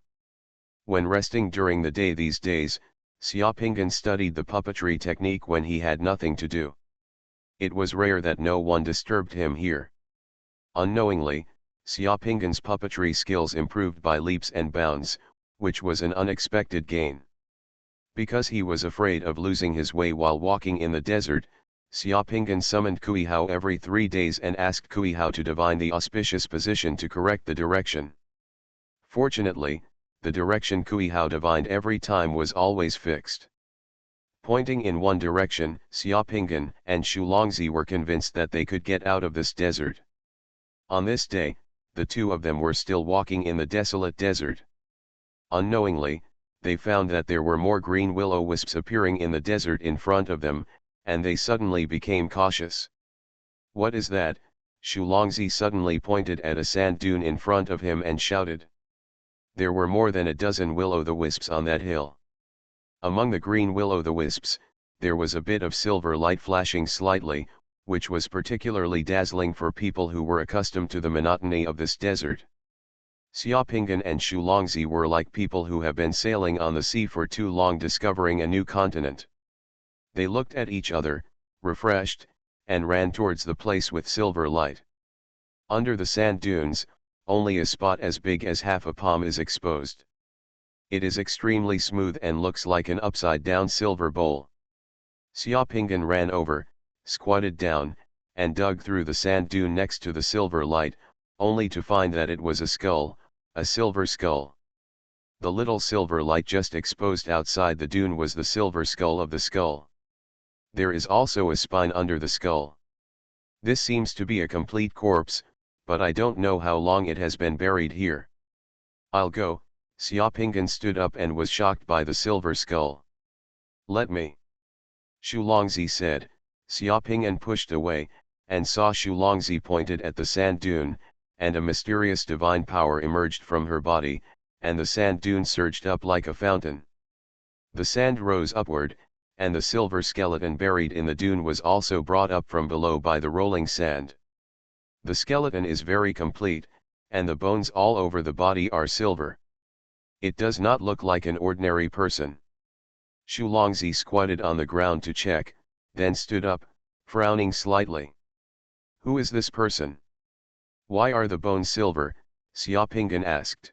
When resting during the day these days, Xiaopinggan studied the puppetry technique when he had nothing to do. It was rare that no one disturbed him here. Unknowingly, Xiaopinggan's puppetry skills improved by leaps and bounds, which was an unexpected gain. Because he was afraid of losing his way while walking in the desert, Xiaopinggan summoned Kuihao every 3 days and asked Kuihao to divine the auspicious position to correct the direction. Fortunately, the direction Kuihao divined every time was always fixed. Pointing in one direction, Xiaopinggan and Xulongzi were convinced that they could get out of this desert. On this day, the two of them were still walking in the desolate desert. Unknowingly, they found that there were more green will-o'-wisps appearing in the desert in front of them, and they suddenly became cautious. "What is that?" Xulongzi suddenly pointed at a sand dune in front of him and shouted. There were more than a dozen will-o'-the-wisps on that hill. Among the green will-o'-the-wisps, there was a bit of silver light flashing slightly, which was particularly dazzling for people who were accustomed to the monotony of this desert. Xiaopinggan and Xulongzi were like people who have been sailing on the sea for too long discovering a new continent. They looked at each other, refreshed, and ran towards the place with silver light. Under the sand dunes, only a spot as big as half a palm is exposed. It is extremely smooth and looks like an upside-down silver bowl. Xiaopinggan ran over, squatted down, and dug through the sand dune next to the silver light, only to find that it was a skull, a silver skull. The little silver light just exposed outside the dune was the silver skull of the skull. There is also a spine under the skull. This seems to be a complete corpse, but I don't know how long it has been buried here. I'll go. Xiaopinggan stood up and was shocked by the silver skull. Let me. Xulongzi said. Xiaopinggan pushed away, and saw Xulongzi pointed at the sand dune, and a mysterious divine power emerged from her body, and the sand dune surged up like a fountain. The sand rose upward, and the silver skeleton buried in the dune was also brought up from below by the rolling sand. The skeleton is very complete, and the bones all over the body are silver. It does not look like an ordinary person. Xulongzi squatted on the ground to check, then stood up, frowning slightly. Who is this person? Why are the bones silver? Xiaopinggan asked.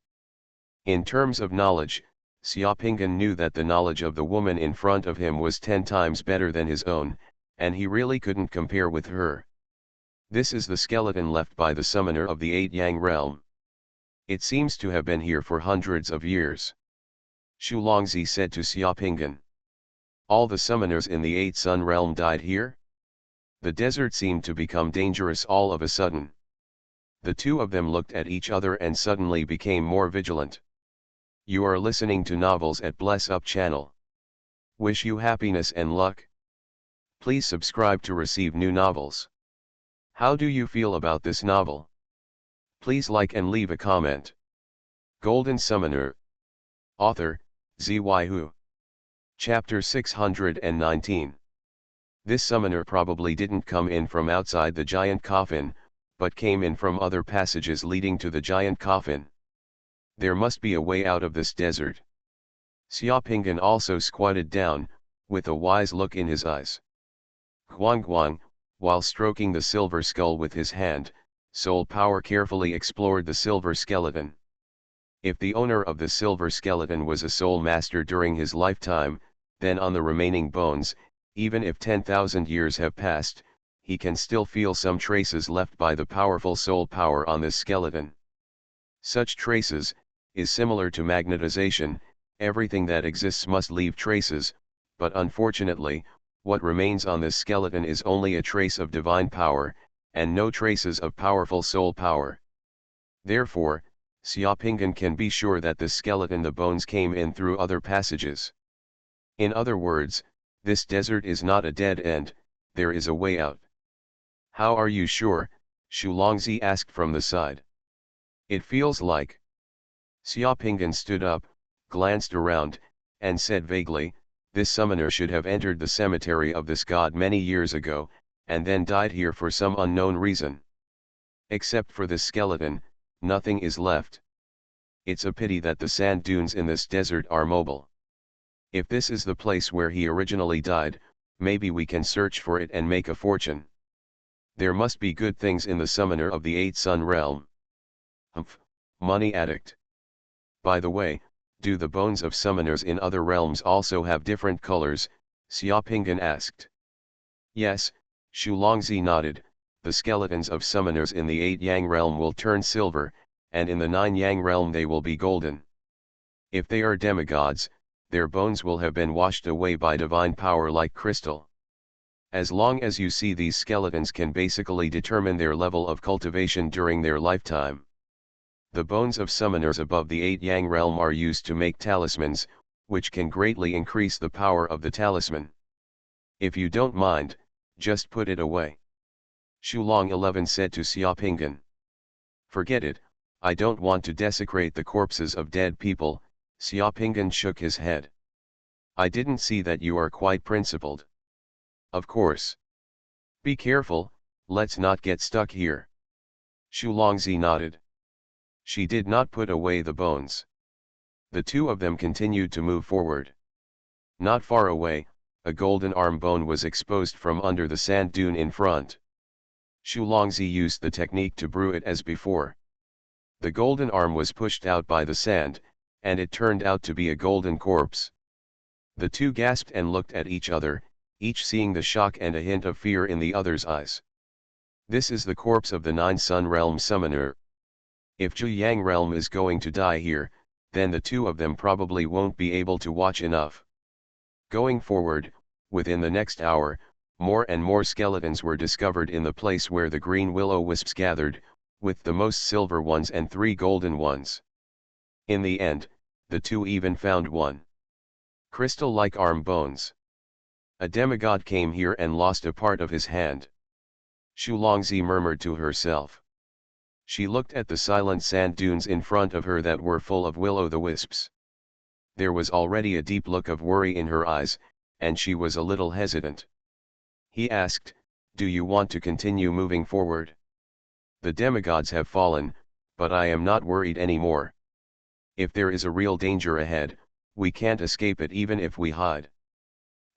In terms of knowledge, Xiaopinggan knew that the knowledge of the woman in front of him was 10 times better than his own, and he really couldn't compare with her. This is the skeleton left by the summoner of the 8 Yang realm. It seems to have been here for hundreds of years. Shulongzi said to Xiaopingan. All the summoners in the 8 Sun realm died here? The desert seemed to become dangerous all of a sudden. The two of them looked at each other and suddenly became more vigilant. You are listening to novels at Bless Up channel. Wish you happiness and luck. Please subscribe to receive new novels. How do you feel about this novel? Please like and leave a comment. Golden Summoner. Author, Xuanhuan. Chapter 619. This summoner probably didn't come in from outside the giant coffin, but came in from other passages leading to the giant coffin. There must be a way out of this desert. Xiaopingan also squatted down, with a wise look in his eyes. Xuanhuan, while stroking the silver skull with his hand, soul power carefully explored the silver skeleton. If the owner of the silver skeleton was a soul master during his lifetime, then on the remaining bones, even if 10,000 years have passed, he can still feel some traces left by the powerful soul power on this skeleton. Such traces is similar to magnetization. Everything that exists must leave traces, but unfortunately, what remains on this skeleton is only a trace of divine power, and no traces of powerful soul power. Therefore, Xiaopingan can be sure that the skeleton the bones came in through other passages. In other words, this desert is not a dead end, there is a way out. How are you sure? Shulongzi asked from the side. It feels like. Xiaopingan stood up, glanced around, and said vaguely, this summoner should have entered the cemetery of this god many years ago, and then died here for some unknown reason. Except for this skeleton, nothing is left. It's a pity that the sand dunes in this desert are mobile. If this is the place where he originally died, maybe we can search for it and make a fortune. There must be good things in the summoner of the 8 Sun realm. Humph, money addict. By the way, do the bones of summoners in other realms also have different colors? Xiaopingan asked. Yes, Shulongzi nodded, the skeletons of summoners in the 8 Yang realm will turn silver, and in the 9 Yang realm they will be golden. If they are demigods, their bones will have been washed away by divine power like crystal. As long as you see, these skeletons can basically determine their level of cultivation during their lifetime. The bones of summoners above the 8 Yang realm are used to make talismans, which can greatly increase the power of the talisman. If you don't mind, just put it away. Shulong 11 said to Xiaopingan. Forget it, I don't want to desecrate the corpses of dead people. Xiaopingan shook his head. I didn't see that you are quite principled. Of course. Be careful, let's not get stuck here. Shulongzi nodded. She did not put away the bones. The two of them continued to move forward. Not far away, a golden arm bone was exposed from under the sand dune in front. Shulongzi used the technique to brew it as before. The golden arm was pushed out by the sand, and it turned out to be a golden corpse. The two gasped and looked at each other, each seeing the shock and a hint of fear in the other's eyes. This is the corpse of the 9 Sun realm summoner. If Zhu Yang realm is going to die here, then the two of them probably won't be able to watch enough. Going forward, within the next hour, more and more skeletons were discovered in the place where the green will-o-wisps gathered, with the most silver ones and 3 golden ones. In the end, the two even found one crystal-like arm bones. A demigod came here and lost a part of his hand. Shulongzi murmured to herself. She looked at the silent sand dunes in front of her that were full of will-o'-the-wisps. There was already a deep look of worry in her eyes, and she was a little hesitant. He asked, do you want to continue moving forward? The demigods have fallen, but I am not worried anymore. If there is a real danger ahead, we can't escape it even if we hide.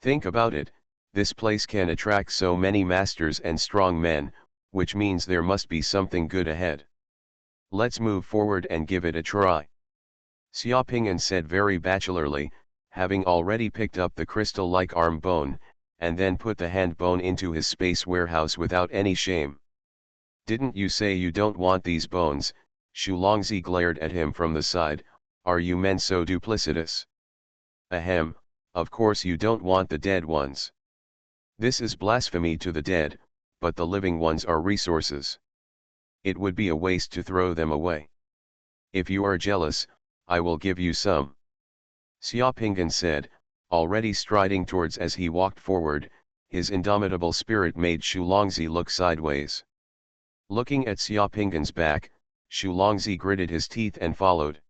Think about it, this place can attract so many masters and strong men, which means there must be something good ahead. Let's move forward and give it a try. Xiaopingan said very bachelorly, having already picked up the crystal-like arm bone, and then put the hand bone into his space warehouse without any shame. Didn't you say you don't want these bones? Shulongzi glared at him from the side. Are you men so duplicitous? Ahem, of course you don't want the dead ones. This is blasphemy to the dead, but the living ones are resources. It would be a waste to throw them away. If you are jealous, I will give you some. Xiaopingan said, already striding towards. As he walked forward, his indomitable spirit made Shulongzi look sideways. Looking at Xiaopingan's back, Shulongzi gritted his teeth and followed.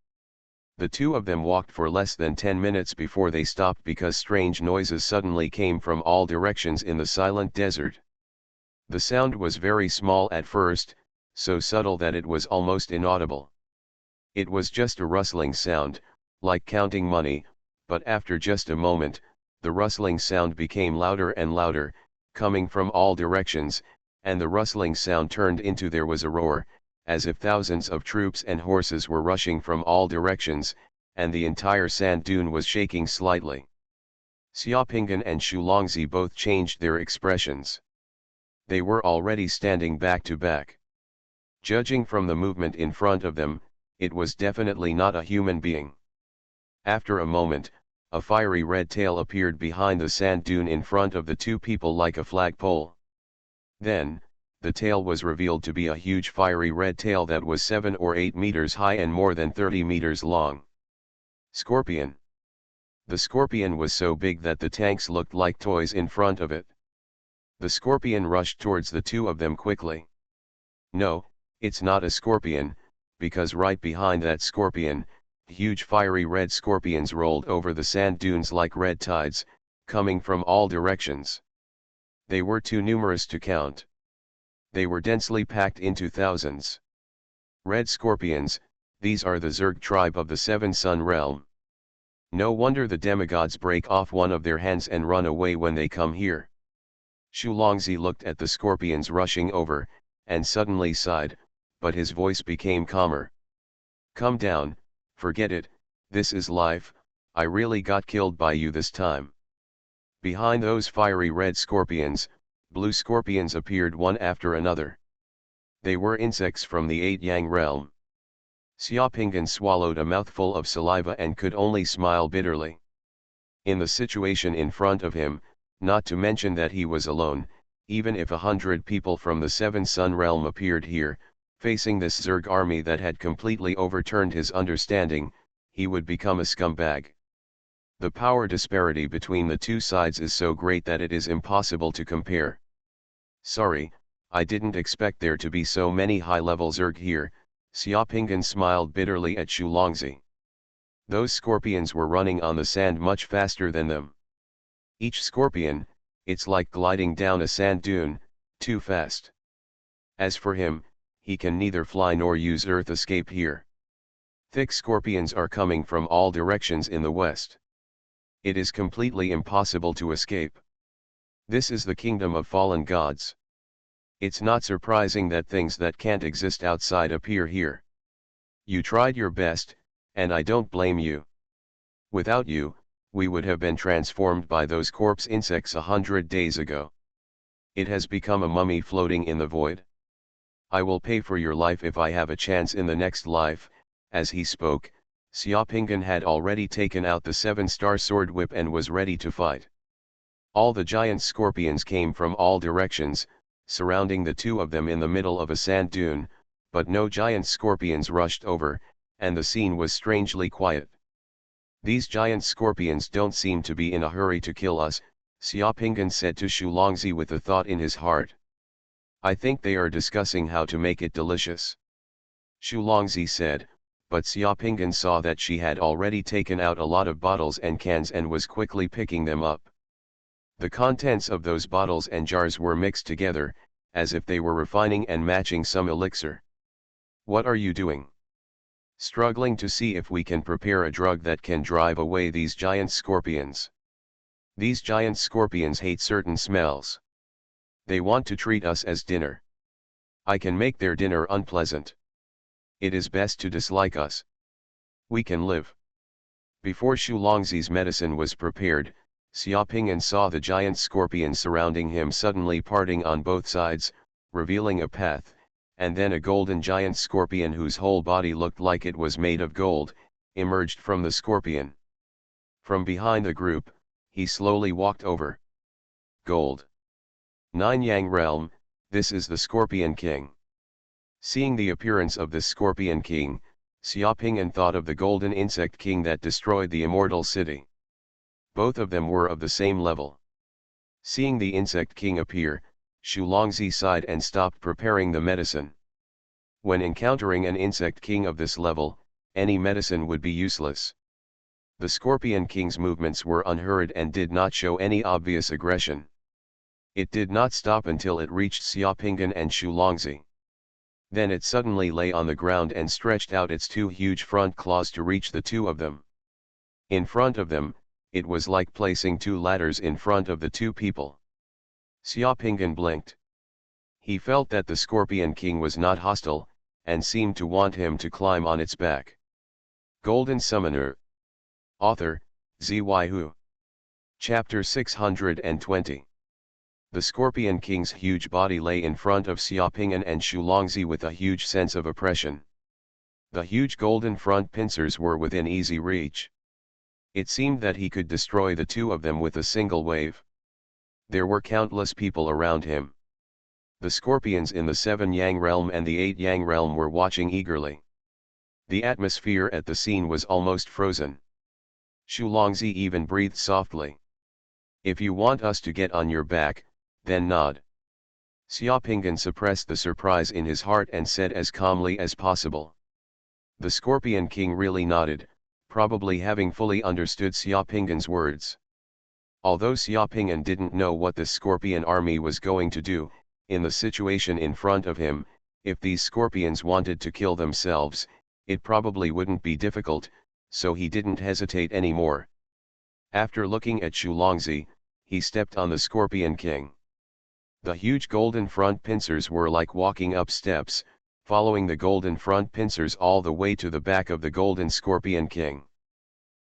The two of them walked for less than 10 minutes before they stopped because strange noises suddenly came from all directions in the silent desert. The sound was very small at first, so subtle that it was almost inaudible. It was just a rustling sound, like counting money, but after just a moment, the rustling sound became louder and louder, coming from all directions, and the rustling sound turned into there was a roar, as if thousands of troops and horses were rushing from all directions, and the entire sand dune was shaking slightly. Xiaopingan and Shulongzi both changed their expressions. They were already standing back to back. Judging from the movement in front of them, it was definitely not a human being. After a moment, a fiery red tail appeared behind the sand dune in front of the two people like a flagpole. Then, the tail was revealed to be a huge fiery red tail that was 7 or 8 meters high and more than 30 meters long. Scorpion. The scorpion was so big that the tanks looked like toys in front of it. The scorpion rushed towards the two of them quickly. No, it's not a scorpion, because right behind that scorpion, huge fiery red scorpions rolled over the sand dunes like red tides, coming from all directions. They were too numerous to count. They were densely packed into thousands. Red scorpions, these are the Zerg tribe of the Seven Sun Realm. No wonder the demigods break off one of their hands and run away when they come here. Shulongzi looked at the scorpions rushing over, and suddenly sighed, but his voice became calmer. Come down, forget it, this is life, I really got killed by you this time. Behind those fiery red scorpions, blue scorpions appeared one after another. They were insects from the 8 Yang realm. Xiaopingan swallowed a mouthful of saliva and could only smile bitterly. In the situation in front of him, not to mention that he was alone, even if 100 people from the Seven Sun realm appeared here, facing this Zerg army that had completely overturned his understanding, he would become a scumbag. The power disparity between the two sides is so great that it is impossible to compare. Sorry, I didn't expect there to be so many high-level Zerg here, Xiaopingan smiled bitterly at Shulongzi. Those scorpions were running on the sand much faster than them. Each scorpion, it's like gliding down a sand dune, too fast. As for him, he can neither fly nor use earth escape here. Thick scorpions are coming from all directions in the west. It is completely impossible to escape. This is the kingdom of fallen gods. It's not surprising that things that can't exist outside appear here. You tried your best, and I don't blame you. Without you, we would have been transformed by those corpse insects 100 days ago. It has become a mummy floating in the void. I will pay for your life if I have a chance in the next life. As he spoke, Xiaopingan had already taken out the 7-star sword whip and was ready to fight. All the giant scorpions came from all directions, surrounding the two of them in the middle of a sand dune, but no giant scorpions rushed over, and the scene was strangely quiet. These giant scorpions don't seem to be in a hurry to kill us, Xiaopingan said to Shulongzi with a thought in his heart. I think they are discussing how to make it delicious. Shulongzi said, but Xiaopingan saw that she had already taken out a lot of bottles and cans and was quickly picking them up. The contents of those bottles and jars were mixed together, as if they were refining and matching some elixir. What are you doing? Struggling to see if we can prepare a drug that can drive away these giant scorpions. These giant scorpions hate certain smells. They want to treat us as dinner. I can make their dinner unpleasant. It is best to dislike us. We can live. Before Shulongzi's medicine was prepared, Xiaopingan saw the giant scorpions surrounding him suddenly parting on both sides, revealing a path, and then a golden giant scorpion whose whole body looked like it was made of gold, emerged from the scorpion. From behind the group, he slowly walked over. Gold. Nine Yang Realm, this is the Scorpion King. Seeing the appearance of this Scorpion King, Xiaoping'an thought of the Golden Insect King that destroyed the Immortal City. Both of them were of the same level. Seeing the Insect King appear, Xu Longzi sighed and stopped preparing the medicine. When encountering an Insect King of this level, any medicine would be useless. The Scorpion King's movements were unhurried and did not show any obvious aggression. It did not stop until it reached Xiaoping'an and Xu Longzi. Then it suddenly lay on the ground and stretched out its two huge front claws to reach the two of them. In front of them, it was like placing two ladders in front of the two people. Xiaoping'an blinked. He felt that the Scorpion King was not hostile, and seemed to want him to climb on its back. Golden Summoner. Author, Xuanhuan. Chapter 620. The Scorpion King's huge body lay in front of Xiaoping'an and Xu Longzi with a huge sense of oppression. The huge golden front pincers were within easy reach. It seemed that he could destroy the two of them with a single wave. There were countless people around him. The scorpions in the 7 Yang realm and the 8 Yang realm were watching eagerly. The atmosphere at the scene was almost frozen. Xu Longzi even breathed softly. If you want us to get on your back, then nod. Xiaoping'an suppressed the surprise in his heart and said as calmly as possible. The Scorpion King really nodded, probably having fully understood Xiaoping'an's words. Although Xiaoping'an didn't know what the Scorpion army was going to do, in the situation in front of him, if these scorpions wanted to kill themselves, it probably wouldn't be difficult, so he didn't hesitate anymore. After looking at Xu Longzi, he stepped on the Scorpion King. The huge golden front pincers were like walking up steps, following the golden front pincers all the way to the back of the golden Scorpion King.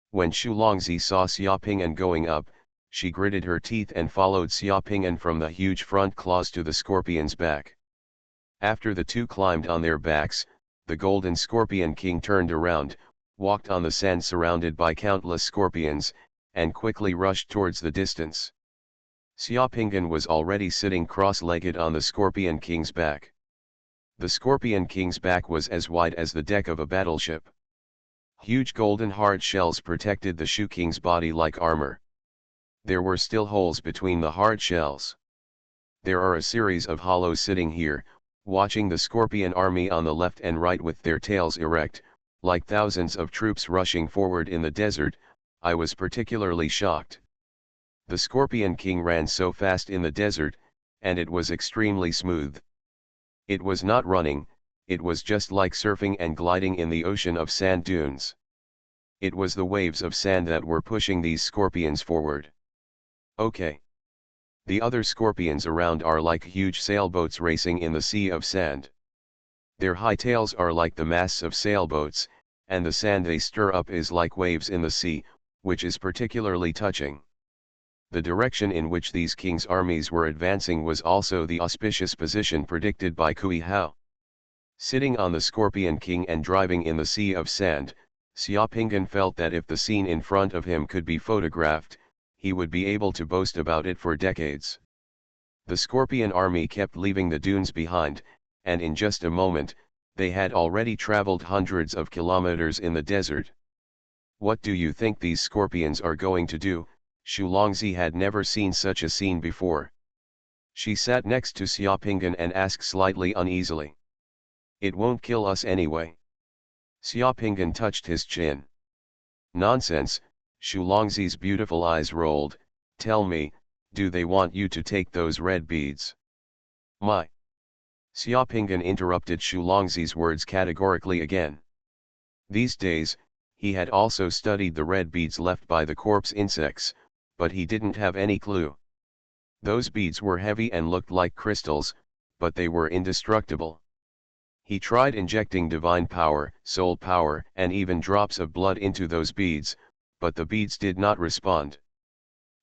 When Xu Longzi saw Xiaoping'an going up, she gritted her teeth and followed Xiaoping'an from the huge front claws to the scorpion's back. After the two climbed on their backs, the golden Scorpion King turned around, walked on the sand surrounded by countless scorpions, and quickly rushed towards the distance. Xiaoping'an was already sitting cross-legged on the Scorpion King's back. The Scorpion King's back was as wide as the deck of a battleship. Huge golden hard shells protected the Shu King's body like armor. There were still holes between the hard shells. There are a series of hollows sitting here, watching the Scorpion army on the left and right with their tails erect, like thousands of troops rushing forward in the desert. I was particularly shocked. The Scorpion King ran so fast in the desert, and it was extremely smooth. It was not running, it was just like surfing and gliding in the ocean of sand dunes. It was the waves of sand that were pushing these scorpions forward. Okay. The other scorpions around are like huge sailboats racing in the sea of sand. Their high tails are like the masts of sailboats, and the sand they stir up is like waves in the sea, which is particularly touching. The direction in which these kings' armies were advancing was also the auspicious position predicted by Kui Hao. Sitting on the Scorpion King and driving in the sea of sand, Xiaoping'an felt that if the scene in front of him could be photographed, he would be able to boast about it for decades. The Scorpion army kept leaving the dunes behind, and in just a moment, they had already traveled hundreds of kilometers in the desert. What do you think these scorpions are going to do? Xu Longzi had never seen such a scene before. She sat next to Xiaoping'an and asked slightly uneasily. It won't kill us anyway. Xiaoping'an touched his chin. Nonsense, Xu Longzi's beautiful eyes rolled. Tell me, do they want you to take those red beads? My. Xiaoping'an interrupted Xu Longzi's words categorically again. These days, he had also studied the red beads left by the corpse insects, but he didn't have any clue. Those beads were heavy and looked like crystals, but they were indestructible. He tried injecting divine power, soul power, and even drops of blood into those beads, but the beads did not respond.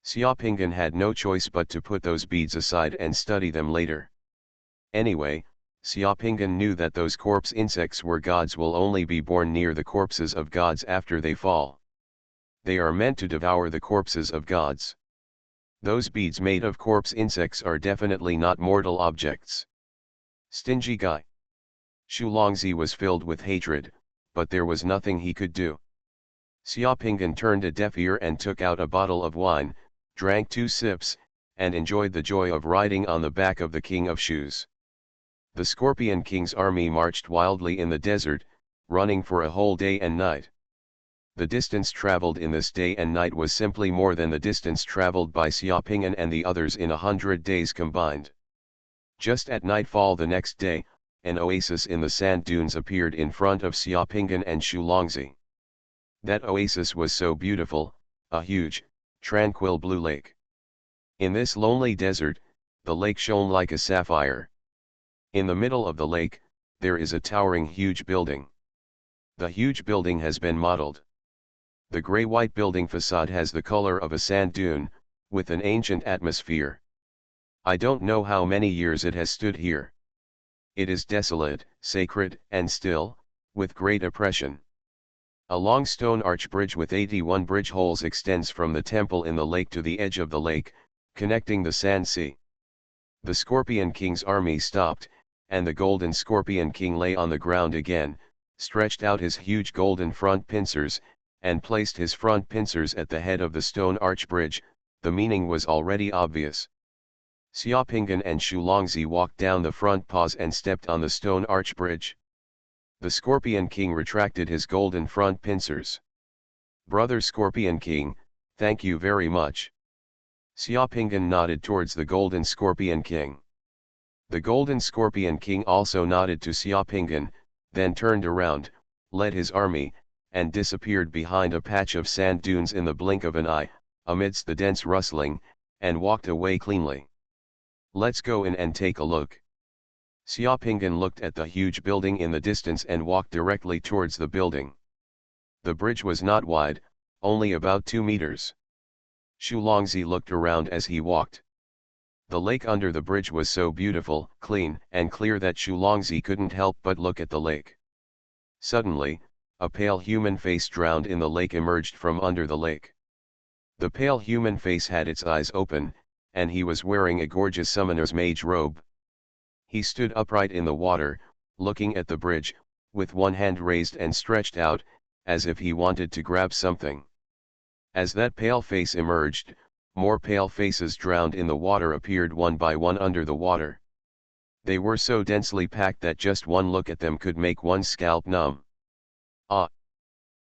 Xiaoping'an had no choice but to put those beads aside and study them later. Anyway, Xiaopingan knew that those corpse insects were gods will only be born near the corpses of gods after they fall. They are meant to devour the corpses of gods. Those beads made of corpse insects are definitely not mortal objects. Stingy guy. Xulongzi was filled with hatred, but there was nothing he could do. Xiaopingan turned a deaf ear and took out a bottle of wine, drank 2 sips, and enjoyed the joy of riding on the back of the King of Shoes. The Scorpion King's army marched wildly in the desert, running for a whole day and night. The distance traveled in this day and night was simply more than the distance traveled by Xiaopingan and the others in 100 days combined. Just at nightfall the next day, an oasis in the sand dunes appeared in front of Xiaopingan and Xulongzi. That oasis was so beautiful, a huge, tranquil blue lake. In this lonely desert, the lake shone like a sapphire. In the middle of the lake, there is a towering huge building. The huge building has been modeled. The gray-white building facade has the color of a sand dune, with an ancient atmosphere. I don't know how many years it has stood here. It is desolate, sacred, and still, with great oppression. A long stone arch bridge with 81 bridge holes extends from the temple in the lake to the edge of the lake, connecting the sand sea. The Scorpion King's army stopped, and the golden Scorpion King lay on the ground again, stretched out his huge golden front pincers, and placed his front pincers at the head of the stone arch bridge. The meaning was already obvious. Xiaopingan and Xulongzi walked down the front paws and stepped on the stone arch bridge. The Scorpion King retracted his golden front pincers. "Brother Scorpion King, thank you very much." Xiaopingan nodded towards the golden Scorpion King. The golden Scorpion King also nodded to Xiaopingan, then turned around, led his army, and disappeared behind a patch of sand dunes in the blink of an eye, amidst the dense rustling, and walked away cleanly. "Let's go in and take a look." Xiaopingan looked at the huge building in the distance and walked directly towards the building. The bridge was not wide, only about 2 meters. Xulongzi looked around as he walked. The lake under the bridge was so beautiful, clean, and clear that Xulongzi couldn't help but look at the lake. Suddenly, a pale human face drowned in the lake emerged from under the lake. The pale human face had its eyes open, and he was wearing a gorgeous summoner's mage robe. He stood upright in the water, looking at the bridge, with one hand raised and stretched out, as if he wanted to grab something. As that pale face emerged, more pale faces drowned in the water appeared one by one under the water. They were so densely packed that just one look at them could make one's scalp numb. "Ah!"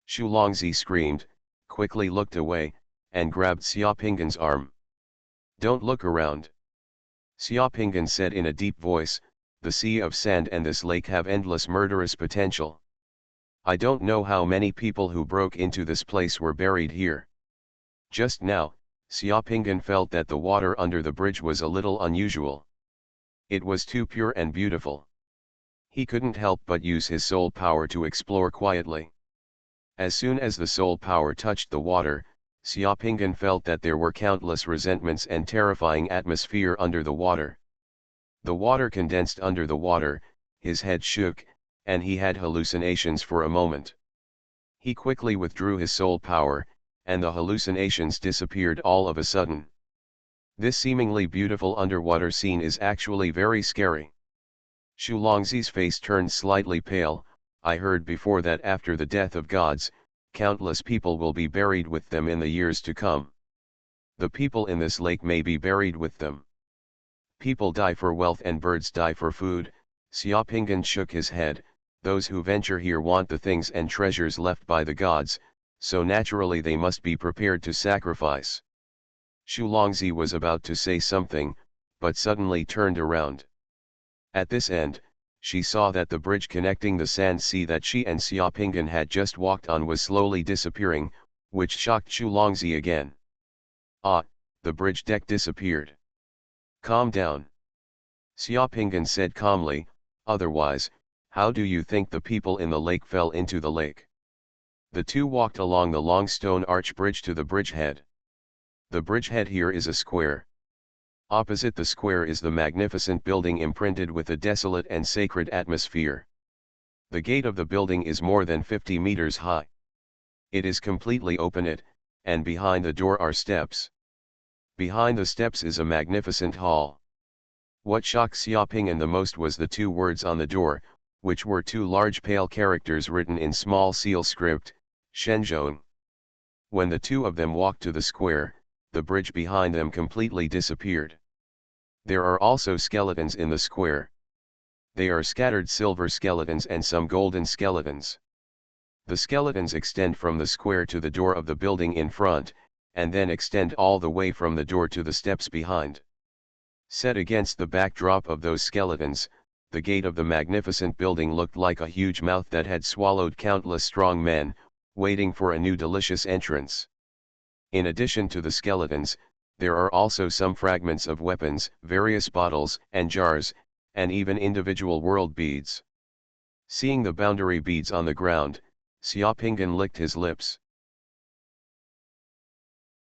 Xulongzi screamed, quickly looked away, and grabbed Xiaopingan's arm. "Don't look around." Xiaopingan said in a deep voice, "The sea of sand and this lake have endless murderous potential. I don't know how many people who broke into this place were buried here." Just now, Xiaopingan felt that the water under the bridge was a little unusual. It was too pure and beautiful. He couldn't help but use his soul power to explore quietly. As soon as the soul power touched the water, Xiaopingan felt that there were countless resentments and terrifying atmosphere under the water. The water condensed under the water, his head shook, and he had hallucinations for a moment. He quickly withdrew his soul power, and the hallucinations disappeared all of a sudden. This seemingly beautiful underwater scene is actually very scary. Xulongzi's face turned slightly pale. "I heard before that after the death of gods, countless people will be buried with them in the years to come. The people in this lake may be buried with them. People die for wealth and birds die for food." Xiaopingan shook his head. "Those who venture here want the things and treasures left by the gods, so naturally they must be prepared to sacrifice." Xulongzi was about to say something, but suddenly turned around. At this end, she saw that the bridge connecting the sand sea that she and Xiaopingan had just walked on was slowly disappearing, which shocked Xulongzi again. "Ah, the bridge deck disappeared." "Calm down," Xiaopingan said calmly, "otherwise, how do you think the people in the lake fell into the lake?" The two walked along the long stone arch bridge to the bridgehead. The bridgehead here is a square. Opposite the square is the magnificent building imprinted with a desolate and sacred atmosphere. The gate of the building is more than 50 meters high. It is completely open and behind the door are steps. Behind the steps is a magnificent hall. What shocked Xiaoping the most was the two words on the door, which were two large pale characters written in small seal script, Shenzhou. When the two of them walked to the square, the bridge behind them completely disappeared. There are also skeletons in the square. They are scattered silver skeletons and some golden skeletons. The skeletons extend from the square to the door of the building in front, and then extend all the way from the door to the steps behind. Set against the backdrop of those skeletons, the gate of the magnificent building looked like a huge mouth that had swallowed countless strong men, waiting for a new delicious entrance. In addition to the skeletons, there are also some fragments of weapons, various bottles and jars, and even individual world beads. Seeing the boundary beads on the ground, Xiaoping licked his lips.